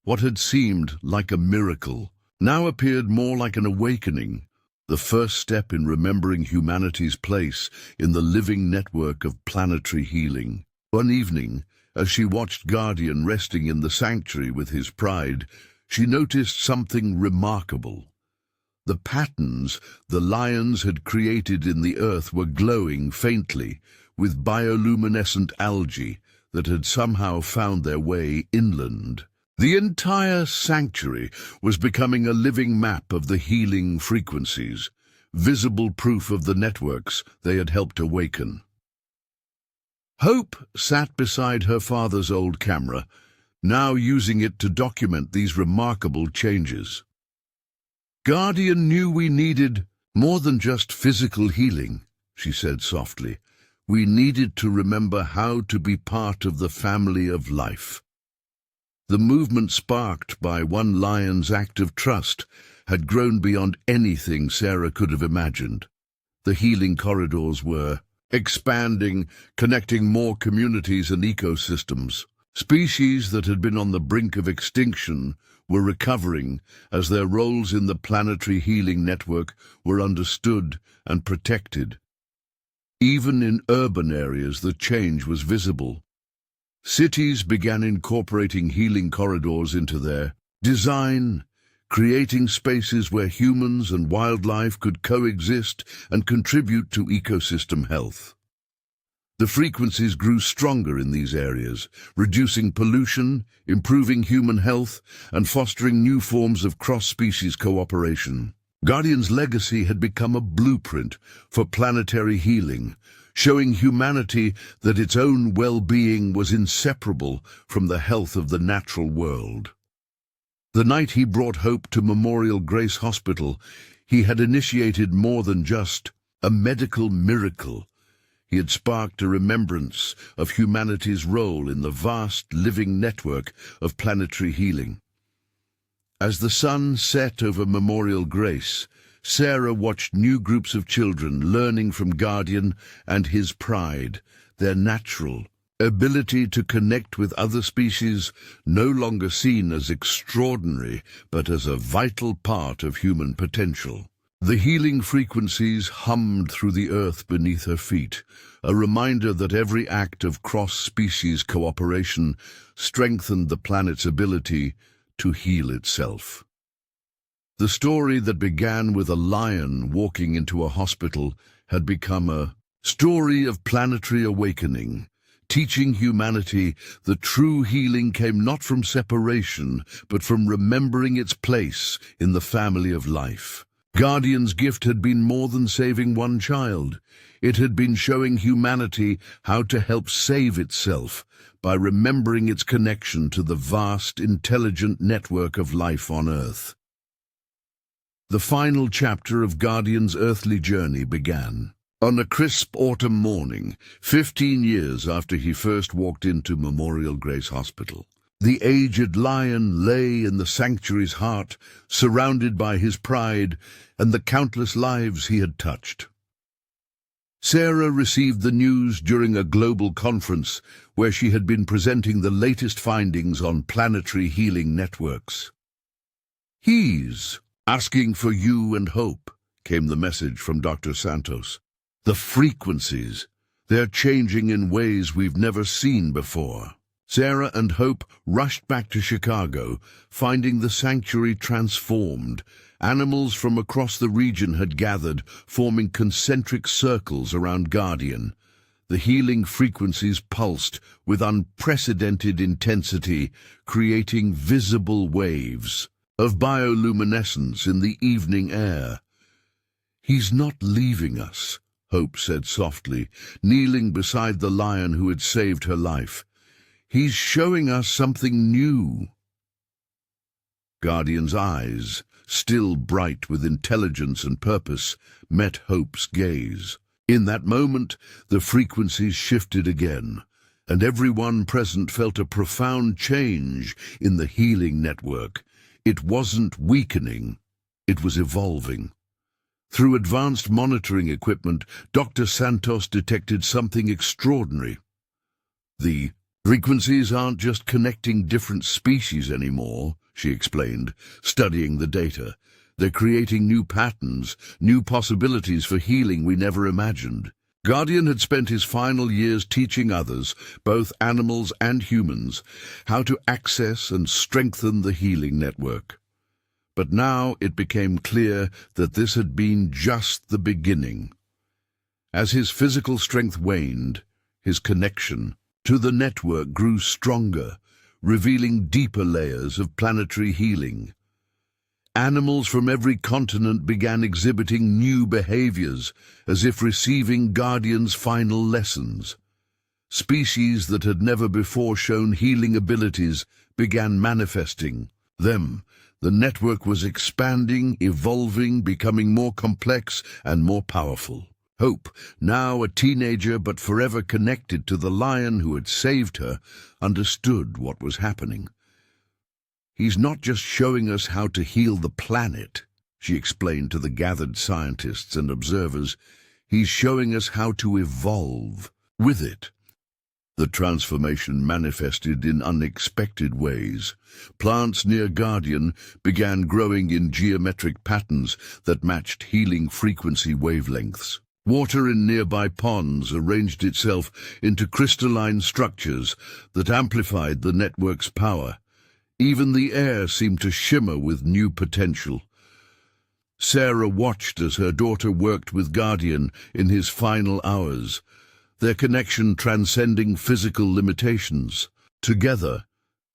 What had seemed like a miracle now appeared more like an awakening, the first step in remembering humanity's place in the living network of planetary healing. One evening, as she watched Guardian resting in the sanctuary with his pride, she noticed something remarkable. The patterns the lions had created in the earth were glowing faintly with bioluminescent algae that had somehow found their way inland. The entire sanctuary was becoming a living map of the healing frequencies, visible proof of the networks they had helped awaken. Hope sat beside her father's old camera, now using it to document these remarkable changes. Guardian knew we needed more than just physical healing, she said softly. We needed to remember how to be part of the family of life. The movement sparked by one lion's act of trust had grown beyond anything Sarah could have imagined. The healing corridors were expanding, connecting more communities and ecosystems. Species that had been on the brink of extinction were recovering as their roles in the planetary healing network were understood and protected. Even in urban areas, the change was visible. Cities began incorporating healing corridors into their design, creating spaces where humans and wildlife could coexist and contribute to ecosystem health. The frequencies grew stronger in these areas, reducing pollution, improving human health, and fostering new forms of cross-species cooperation. Guardian's legacy had become a blueprint for planetary healing, showing humanity that its own well-being was inseparable from the health of the natural world. The night he brought Hope to Memorial Grace Hospital, he had initiated more than just a medical miracle. He had sparked a remembrance of humanity's role in the vast living network of planetary healing. As the sun set over Memorial Grace, Sarah watched new groups of children learning from Guardian and his pride, their natural ability to connect with other species, no longer seen as extraordinary but as a vital part of human potential. The healing frequencies hummed through the earth beneath her feet, a reminder that every act of cross-species cooperation strengthened the planet's ability to heal itself. The story that began with a lion walking into a hospital had become a story of planetary awakening, teaching humanity that true healing came not from separation, but from remembering its place in the family of life. Guardian's gift had been more than saving one child. It had been showing humanity how to help save itself by remembering its connection to the vast, intelligent network of life on Earth. The final chapter of Guardian's earthly journey began. On a crisp autumn morning, 15 years after he first walked into Memorial Grace Hospital, the aged lion lay in the sanctuary's heart, surrounded by his pride and the countless lives he had touched. Sarah received the news during a global conference where she had been presenting the latest findings on planetary healing networks. "He's asking for you and hope," came the message from Dr. Santos. "The frequencies, they're changing in ways we've never seen before." Sarah and Hope rushed back to Chicago, finding the sanctuary transformed. Animals from across the region had gathered, forming concentric circles around Guardian. The healing frequencies pulsed with unprecedented intensity, creating visible waves of bioluminescence in the evening air. "He's not leaving us," Hope said softly, kneeling beside the lion who had saved her life. "He's showing us something new." Guardian's eyes, still bright with intelligence and purpose, met Hope's gaze. In that moment, the frequencies shifted again, and everyone present felt a profound change in the healing network. It wasn't weakening, it was evolving. Through advanced monitoring equipment, Dr. Santos detected something extraordinary. The frequencies aren't just connecting different species anymore, she explained, studying the data. They're creating new patterns, new possibilities for healing we never imagined. Guardian had spent his final years teaching others, both animals and humans, how to access and strengthen the healing network. But now it became clear that this had been just the beginning. As his physical strength waned, his connection to the network grew stronger, revealing deeper layers of planetary healing. Animals from every continent began exhibiting new behaviors, as if receiving Guardian's final lessons. Species that had never before shown healing abilities began manifesting them. The network was expanding, evolving, becoming more complex and more powerful. Hope, now a teenager but forever connected to the lion who had saved her, understood what was happening. "He's not just showing us how to heal the planet," she explained to the gathered scientists and observers. "He's showing us how to evolve with it." The transformation manifested in unexpected ways. Plants near Guardian began growing in geometric patterns that matched healing frequency wavelengths. Water in nearby ponds arranged itself into crystalline structures that amplified the network's power. Even the air seemed to shimmer with new potential. Sarah watched as her daughter worked with Guardian in his final hours, their connection transcending physical limitations. Together,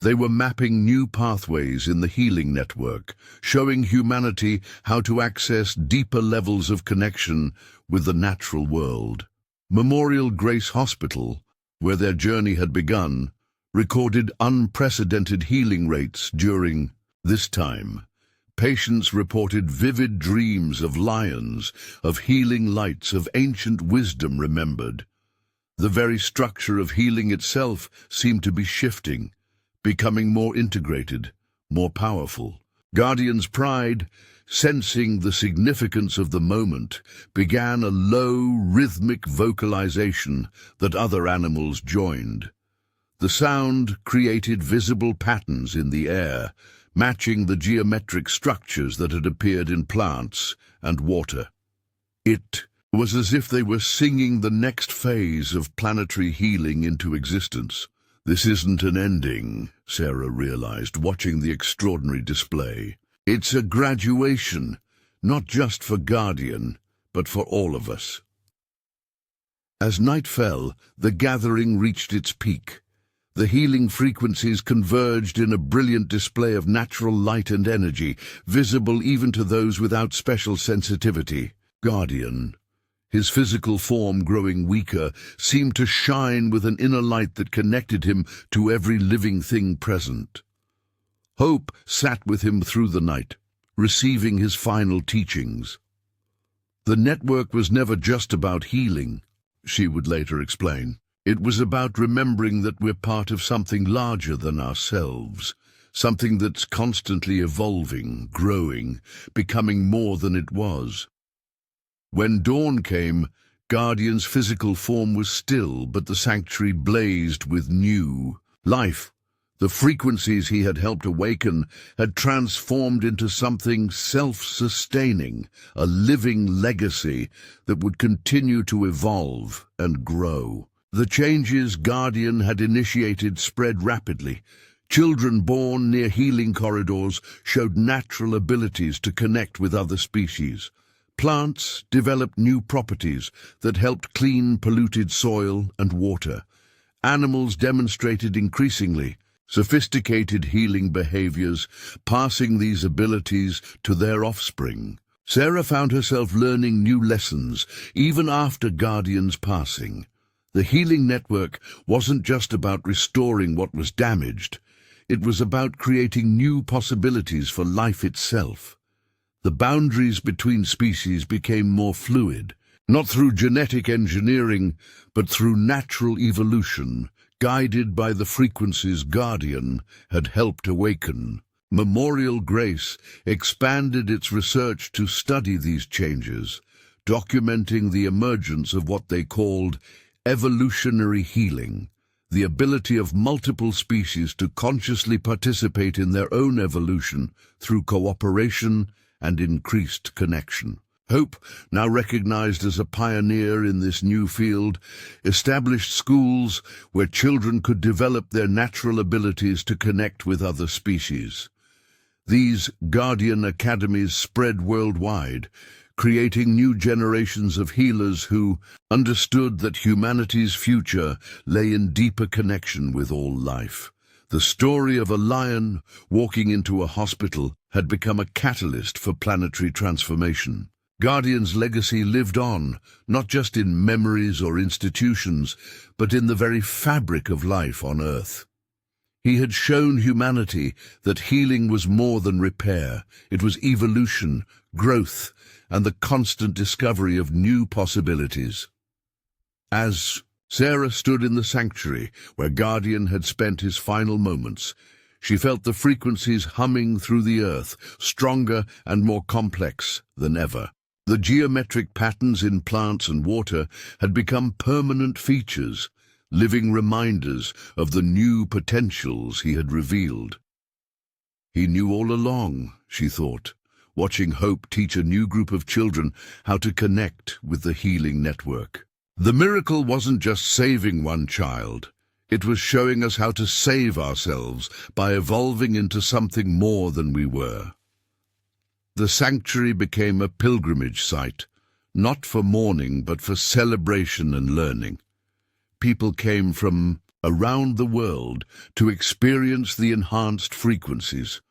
they were mapping new pathways in the healing network, showing humanity how to access deeper levels of connection with the natural world. Memorial Grace Hospital, where their journey had begun, recorded unprecedented healing rates during this time. Patients reported vivid dreams of lions, of healing lights, of ancient wisdom remembered. The very structure of healing itself seemed to be shifting, becoming more integrated, more powerful. Guardian's pride, sensing the significance of the moment, began a low, rhythmic vocalization that other animals joined. The sound created visible patterns in the air, matching the geometric structures that had appeared in plants and water. It was as if they were singing the next phase of planetary healing into existence. This isn't an ending, Sarah realized, watching the extraordinary display. It's a graduation, not just for Guardian, but for all of us. As night fell, the gathering reached its peak. The healing frequencies converged in a brilliant display of natural light and energy, visible even to those without special sensitivity. Guardian, his physical form growing weaker, seemed to shine with an inner light that connected him to every living thing present. Hope sat with him through the night, receiving his final teachings. The network was never just about healing, she would later explain. It was about remembering that we're part of something larger than ourselves, something that's constantly evolving, growing, becoming more than it was. When dawn came, Guardian's physical form was still, but the sanctuary blazed with new life. The frequencies he had helped awaken had transformed into something self-sustaining, a living legacy that would continue to evolve and grow. The changes Guardian had initiated spread rapidly. Children born near healing corridors showed natural abilities to connect with other species. Plants developed new properties that helped clean polluted soil and water. Animals demonstrated increasingly sophisticated healing behaviors, passing these abilities to their offspring. Sarah found herself learning new lessons even after Guardian's passing. The healing network wasn't just about restoring what was damaged. It was about creating new possibilities for life itself. The boundaries between species became more fluid, not through genetic engineering, but through natural evolution, guided by the frequencies Guardian had helped awaken. Memorial Grace expanded its research to study these changes, documenting the emergence of what they called evolutionary healing, the ability of multiple species to consciously participate in their own evolution through cooperation and increased connection. Hope, now recognized as a pioneer in this new field, established schools where children could develop their natural abilities to connect with other species. These Guardian academies spread worldwide, creating new generations of healers who understood that humanity's future lay in deeper connection with all life. The story of a lion walking into a hospital had become a catalyst for planetary transformation. Guardian's legacy lived on, not just in memories or institutions, but in the very fabric of life on Earth. He had shown humanity that healing was more than repair. It was evolution, growth, and the constant discovery of new possibilities. As Sarah stood in the sanctuary where Guardian had spent his final moments, she felt the frequencies humming through the earth, stronger and more complex than ever. The geometric patterns in plants and water had become permanent features, living reminders of the new potentials he had revealed. He knew all along, she thought, watching Hope teach a new group of children how to connect with the healing network. The miracle wasn't just saving one child. It was showing us how to save ourselves by evolving into something more than we were. The sanctuary became a pilgrimage site, not for mourning but for celebration and learning. People came from around the world to experience the enhanced frequencies,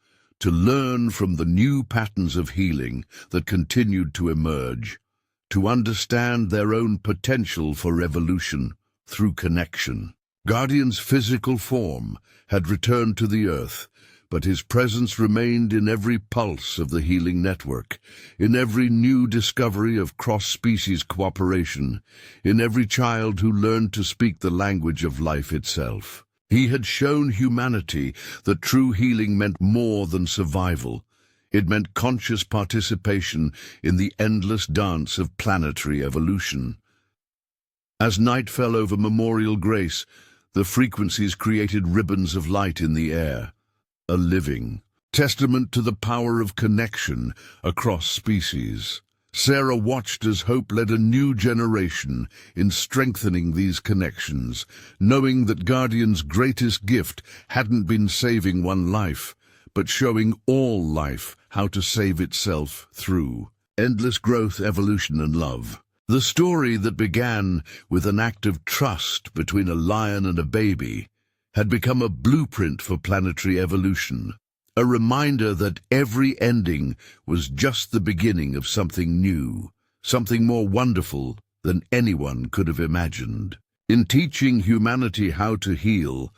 to learn from the new patterns of healing that continued to emerge, to understand their own potential for evolution through connection. Guardian's physical form had returned to the earth, but his presence remained in every pulse of the healing network, in every new discovery of cross-species cooperation, in every child who learned to speak the language of life itself. He had shown humanity that true healing meant more than survival. It meant conscious participation in the endless dance of planetary evolution. As night fell over Memorial Grace, the frequencies created ribbons of light in the air. A living, testament to the power of connection across species. Sarah watched as hope led a new generation in strengthening these connections, knowing that Guardian's greatest gift hadn't been saving one life, but showing all life how to save itself through endless growth, evolution, and love. The story that began with an act of trust between a lion and a baby had become a blueprint for planetary evolution, a reminder that every ending was just the beginning of something new, something more wonderful than anyone could have imagined. In teaching humanity how to heal,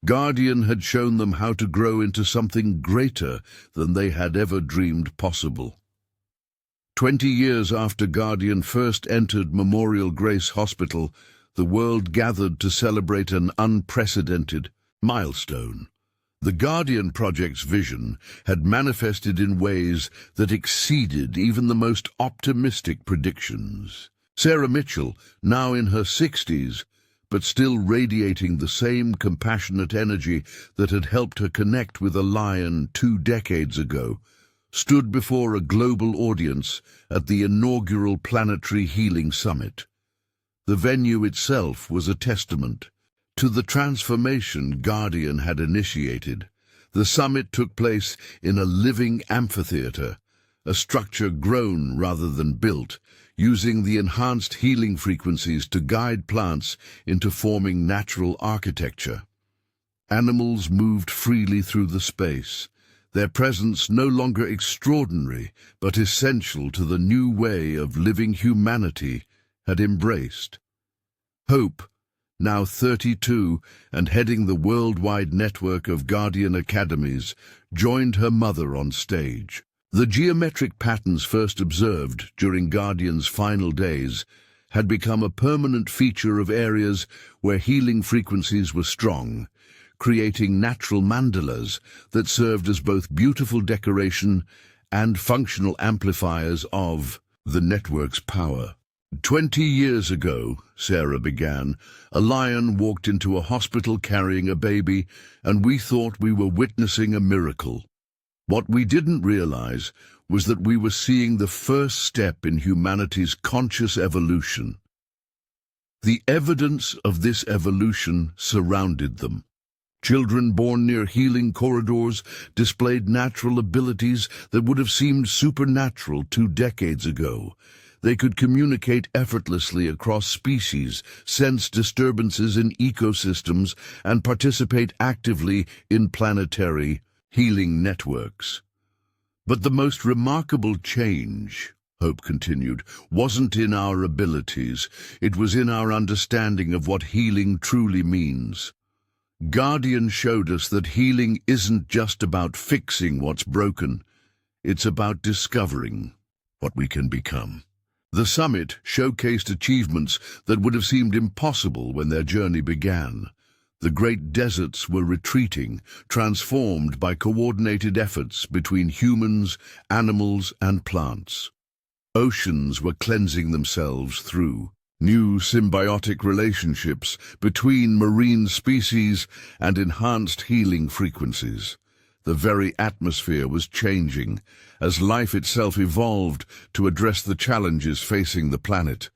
Guardian had shown them how to grow into something greater than they had ever dreamed possible. 20 years after Guardian first entered Memorial Grace Hospital, the world gathered to celebrate an unprecedented milestone. The Guardian Project's vision had manifested in ways that exceeded even the most optimistic predictions. Sarah Mitchell, now in her 60s, but still radiating the same compassionate energy that had helped her connect with a lion 2 decades ago, stood before a global audience at the inaugural Planetary Healing Summit. The venue itself was a testament to the transformation Guardian had initiated. The summit took place in a living amphitheater, a structure grown rather than built, using the enhanced healing frequencies to guide plants into forming natural architecture. Animals moved freely through the space, their presence no longer extraordinary but essential to the new way of living humanity had embraced. Hope, now 32 and heading the worldwide network of Guardian Academies, joined her mother on stage. The geometric patterns first observed during Guardian's final days had become a permanent feature of areas where healing frequencies were strong, creating natural mandalas that served as both beautiful decoration and functional amplifiers of the network's power. 20 years ago, Sarah began, a lion walked into a hospital carrying a baby, and we thought we were witnessing a miracle. What we didn't realize was that we were seeing the first step in humanity's conscious evolution. The evidence of this evolution surrounded them. Children born near healing corridors displayed natural abilities that would have seemed supernatural 2 decades ago. They could communicate effortlessly across species, sense disturbances in ecosystems, and participate actively in planetary healing networks. But the most remarkable change, Hope continued, wasn't in our abilities. It was in our understanding of what healing truly means. Guardian showed us that healing isn't just about fixing what's broken. It's about discovering what we can become. The summit showcased achievements that would have seemed impossible when their journey began. The great deserts were retreating, transformed by coordinated efforts between humans, animals, and plants. Oceans were cleansing themselves through new symbiotic relationships between marine species and enhanced healing frequencies. The very atmosphere was changing as life itself evolved to address the challenges facing the planet.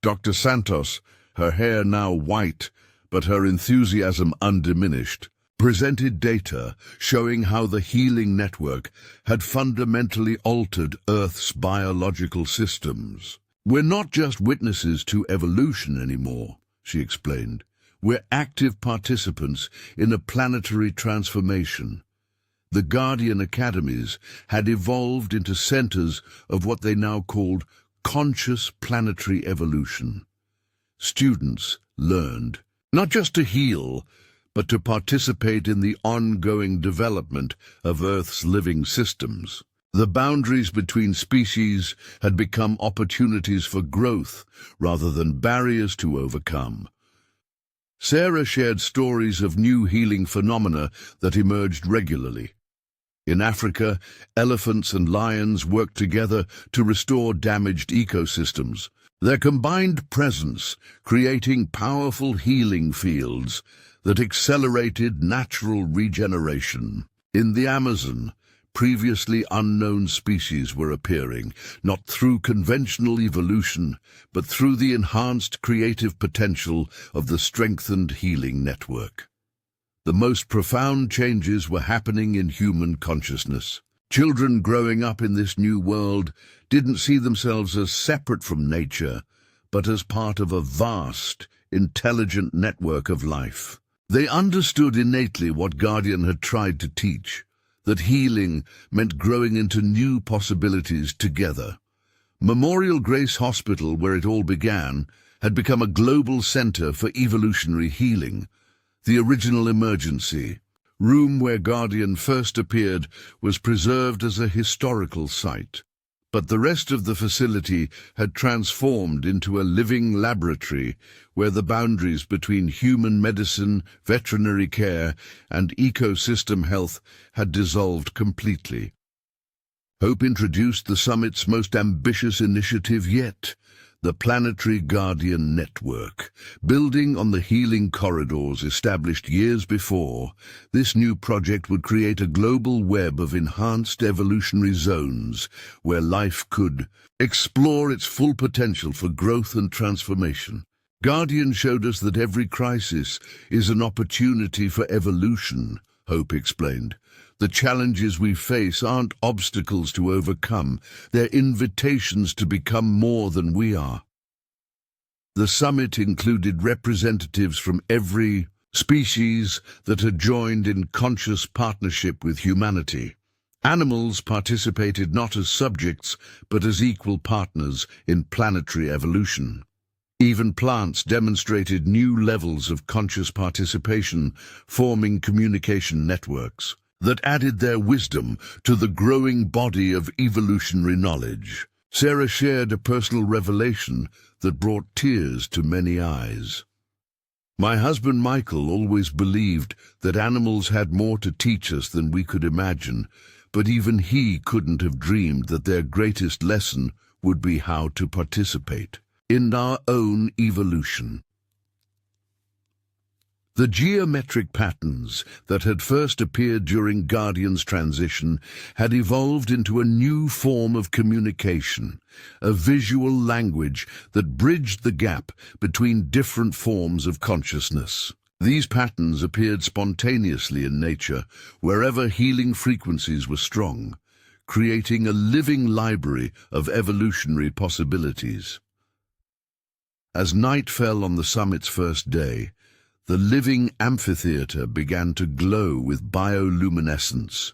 Dr. Santos, her hair now white, but her enthusiasm undiminished, presented data showing how the healing network had fundamentally altered Earth's biological systems. "We're not just witnesses to evolution anymore," she explained. "We're active participants in a planetary transformation." The Guardian Academies had evolved into centers of what they now called conscious planetary evolution. Students learned not just to heal, but to participate in the ongoing development of Earth's living systems. The boundaries between species had become opportunities for growth rather than barriers to overcome. Sarah shared stories of new healing phenomena that emerged regularly. In Africa, elephants and lions worked together to restore damaged ecosystems, their combined presence creating powerful healing fields that accelerated natural regeneration. In the Amazon, Previously unknown species were appearing, not through conventional evolution, but through the enhanced creative potential of the strengthened healing network. The most profound changes were happening in human consciousness. Children growing up in this new world didn't see themselves as separate from nature, but as part of a vast, intelligent network of life. They understood innately what Guardian had tried to teach, that healing meant growing into new possibilities together. Memorial Grace Hospital, where it all began, had become a global center for evolutionary healing. The original emergency room where Guardian first appeared was preserved as a historical site. But the rest of the facility had transformed into a living laboratory where the boundaries between human medicine, veterinary care, and ecosystem health had dissolved completely. Hope introduced the summit's most ambitious initiative yet, the Planetary Guardian Network. Building on the healing corridors established years before, this new project would create a global web of enhanced evolutionary zones where life could explore its full potential for growth and transformation. Guardian showed us that every crisis is an opportunity for evolution, Hope explained. The challenges we face aren't obstacles to overcome, they're invitations to become more than we are. The summit included representatives from every species that had joined in conscious partnership with humanity. Animals participated not as subjects, but as equal partners in planetary evolution. Even plants demonstrated new levels of conscious participation, forming communication networks that added their wisdom to the growing body of evolutionary knowledge. Sarah shared a personal revelation that brought tears to many eyes. My husband Michael always believed that animals had more to teach us than we could imagine, but even he couldn't have dreamed that their greatest lesson would be how to participate in our own evolution. The geometric patterns that had first appeared during Guardian's transition had evolved into a new form of communication, a visual language that bridged the gap between different forms of consciousness. These patterns appeared spontaneously in nature, wherever healing frequencies were strong, creating a living library of evolutionary possibilities. As night fell on the summit's first day, the living amphitheater began to glow with bioluminescence,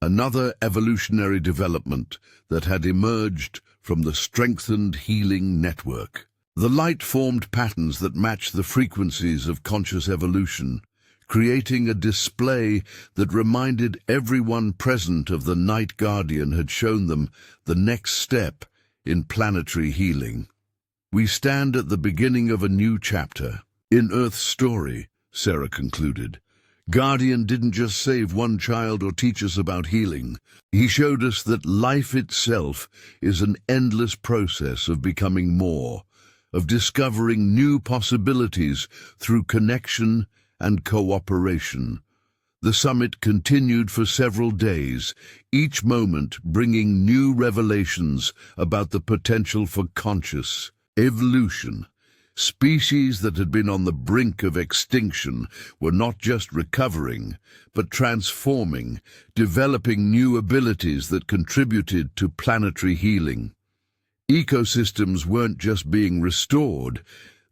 another evolutionary development that had emerged from the strengthened healing network. The light formed patterns that matched the frequencies of conscious evolution, creating a display that reminded everyone present of the night Guardian had shown them the next step in planetary healing. We stand at the beginning of a new chapter in Earth's story, Sarah concluded. Guardian didn't just save one child or teach us about healing. He showed us that life itself is an endless process of becoming more, of discovering new possibilities through connection and cooperation. The summit continued for several days, each moment bringing new revelations about the potential for conscious evolution. Species that had been on the brink of extinction were not just recovering, but transforming, developing new abilities that contributed to planetary healing. Ecosystems weren't just being restored,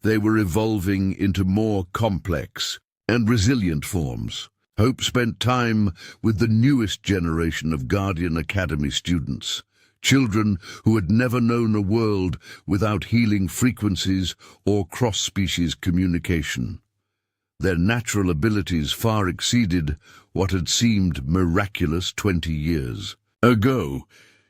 they were evolving into more complex and resilient forms. Hope spent time with the newest generation of Guardian Academy students, children who had never known a world without healing frequencies or cross-species communication. Their natural abilities far exceeded what had seemed miraculous 20 years ago,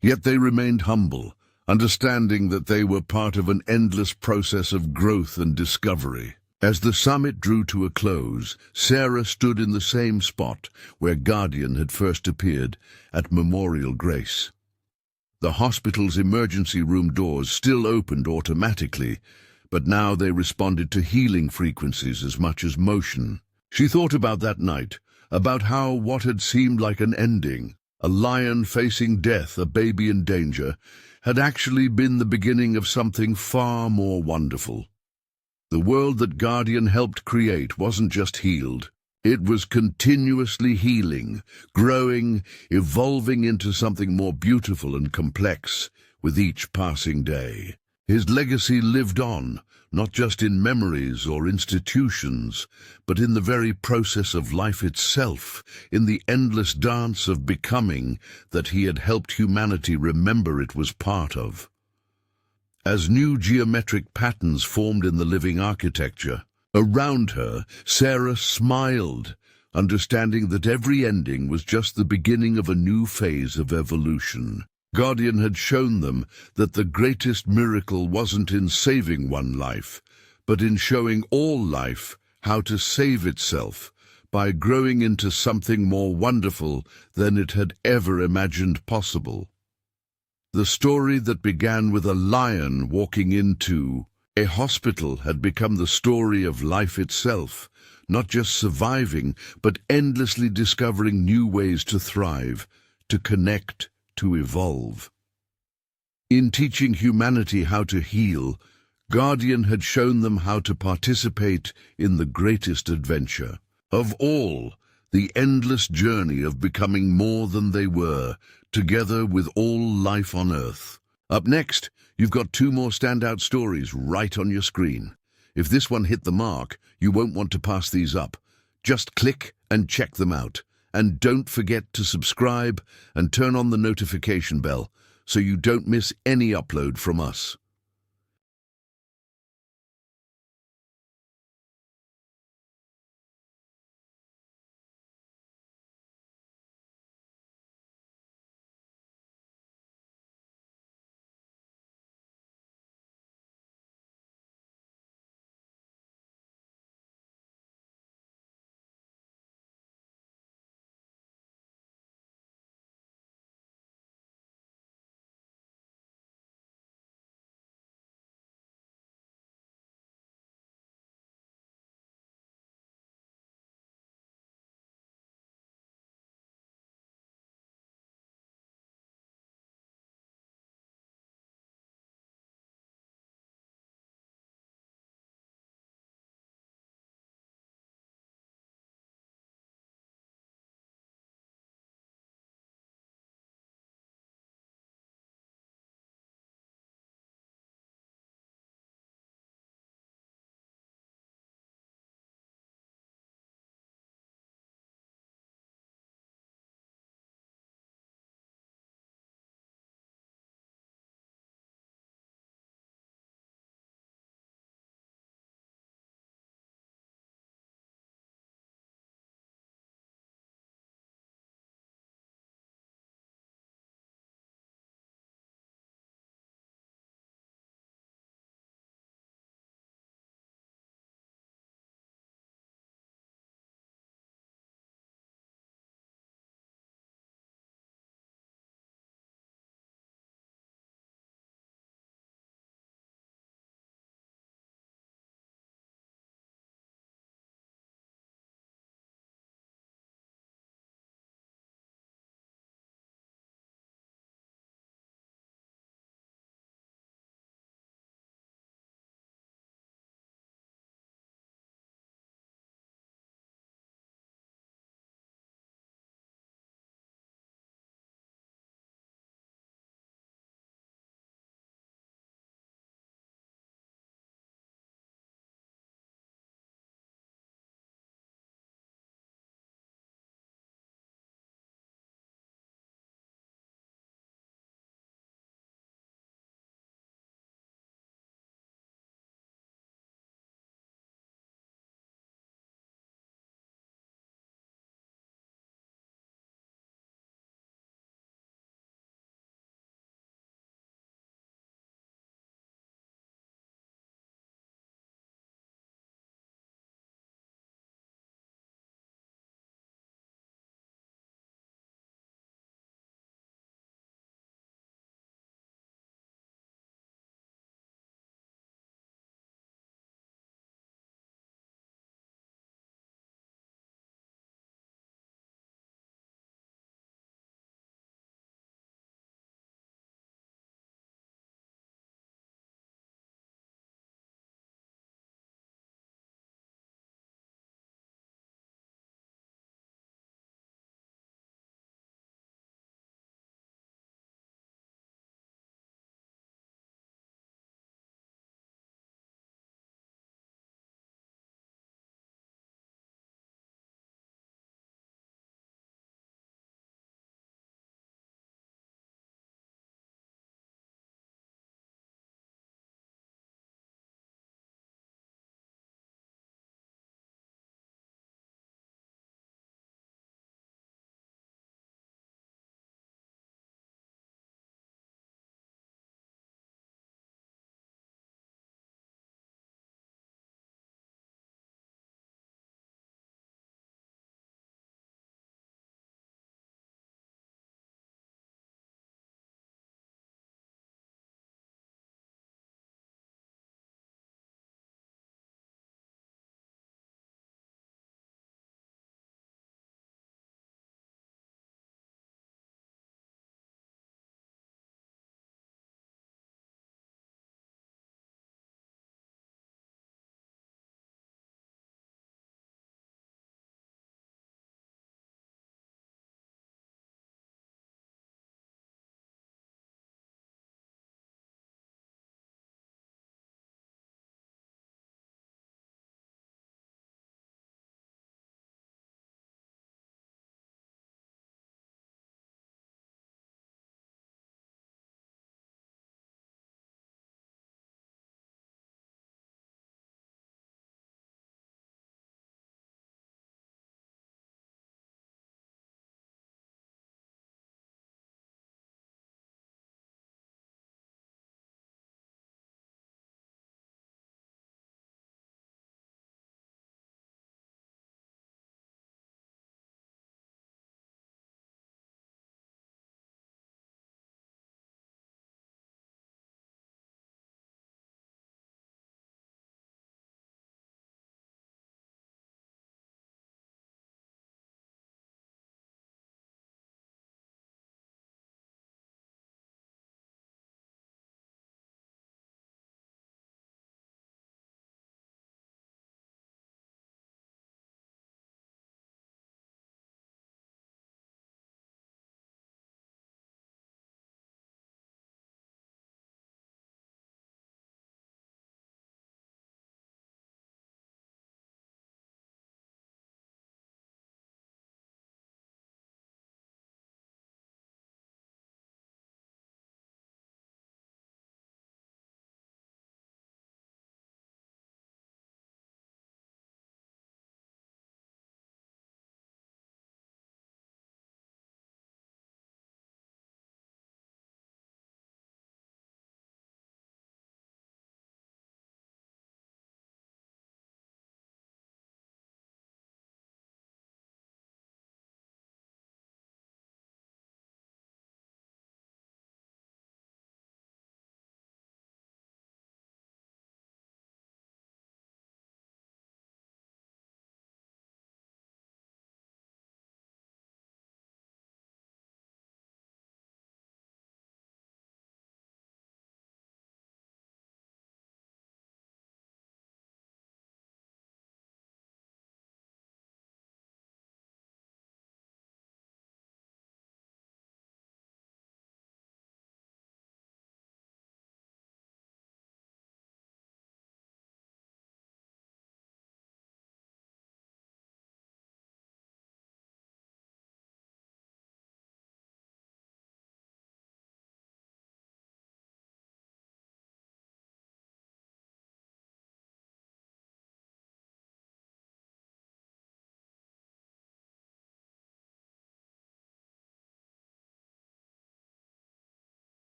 yet they remained humble, understanding that they were part of an endless process of growth and discovery. As the summit drew to a close, Sarah stood in the same spot where Guardian had first appeared, at Memorial Grace. The hospital's emergency room doors still opened automatically, but now they responded to healing frequencies as much as motion. She thought about that night, about how what had seemed like an ending A lion facing death, a baby in danger, had actually been the beginning of something far more wonderful. The world that Guardian helped create wasn't just healed. It was continuously healing, growing, evolving into something more beautiful and complex with each passing day. His legacy lived on, not just in memories or institutions, but in the very process of life itself, in the endless dance of becoming that he had helped humanity remember it was part of. As new geometric patterns formed in the living architecture, around her, Sarah smiled, understanding that every ending was just the beginning of a new phase of evolution. Guardian had shown them that the greatest miracle wasn't in saving one life, but in showing all life how to save itself by growing into something more wonderful than it had ever imagined possible. The story that began with a lion walking into a hospital had become the story of life itself, not just surviving, but endlessly discovering new ways to thrive, to connect, to evolve. In teaching humanity how to heal, Guardian had shown them how to participate in the greatest adventure of all, the endless journey of becoming more than they were, together with all life on Earth. Up next, you've got two more standout stories right on your screen. If this one hit the mark, you won't want to pass these up. Just click and check them out. And don't forget to subscribe and turn on the notification bell so you don't miss any upload from us.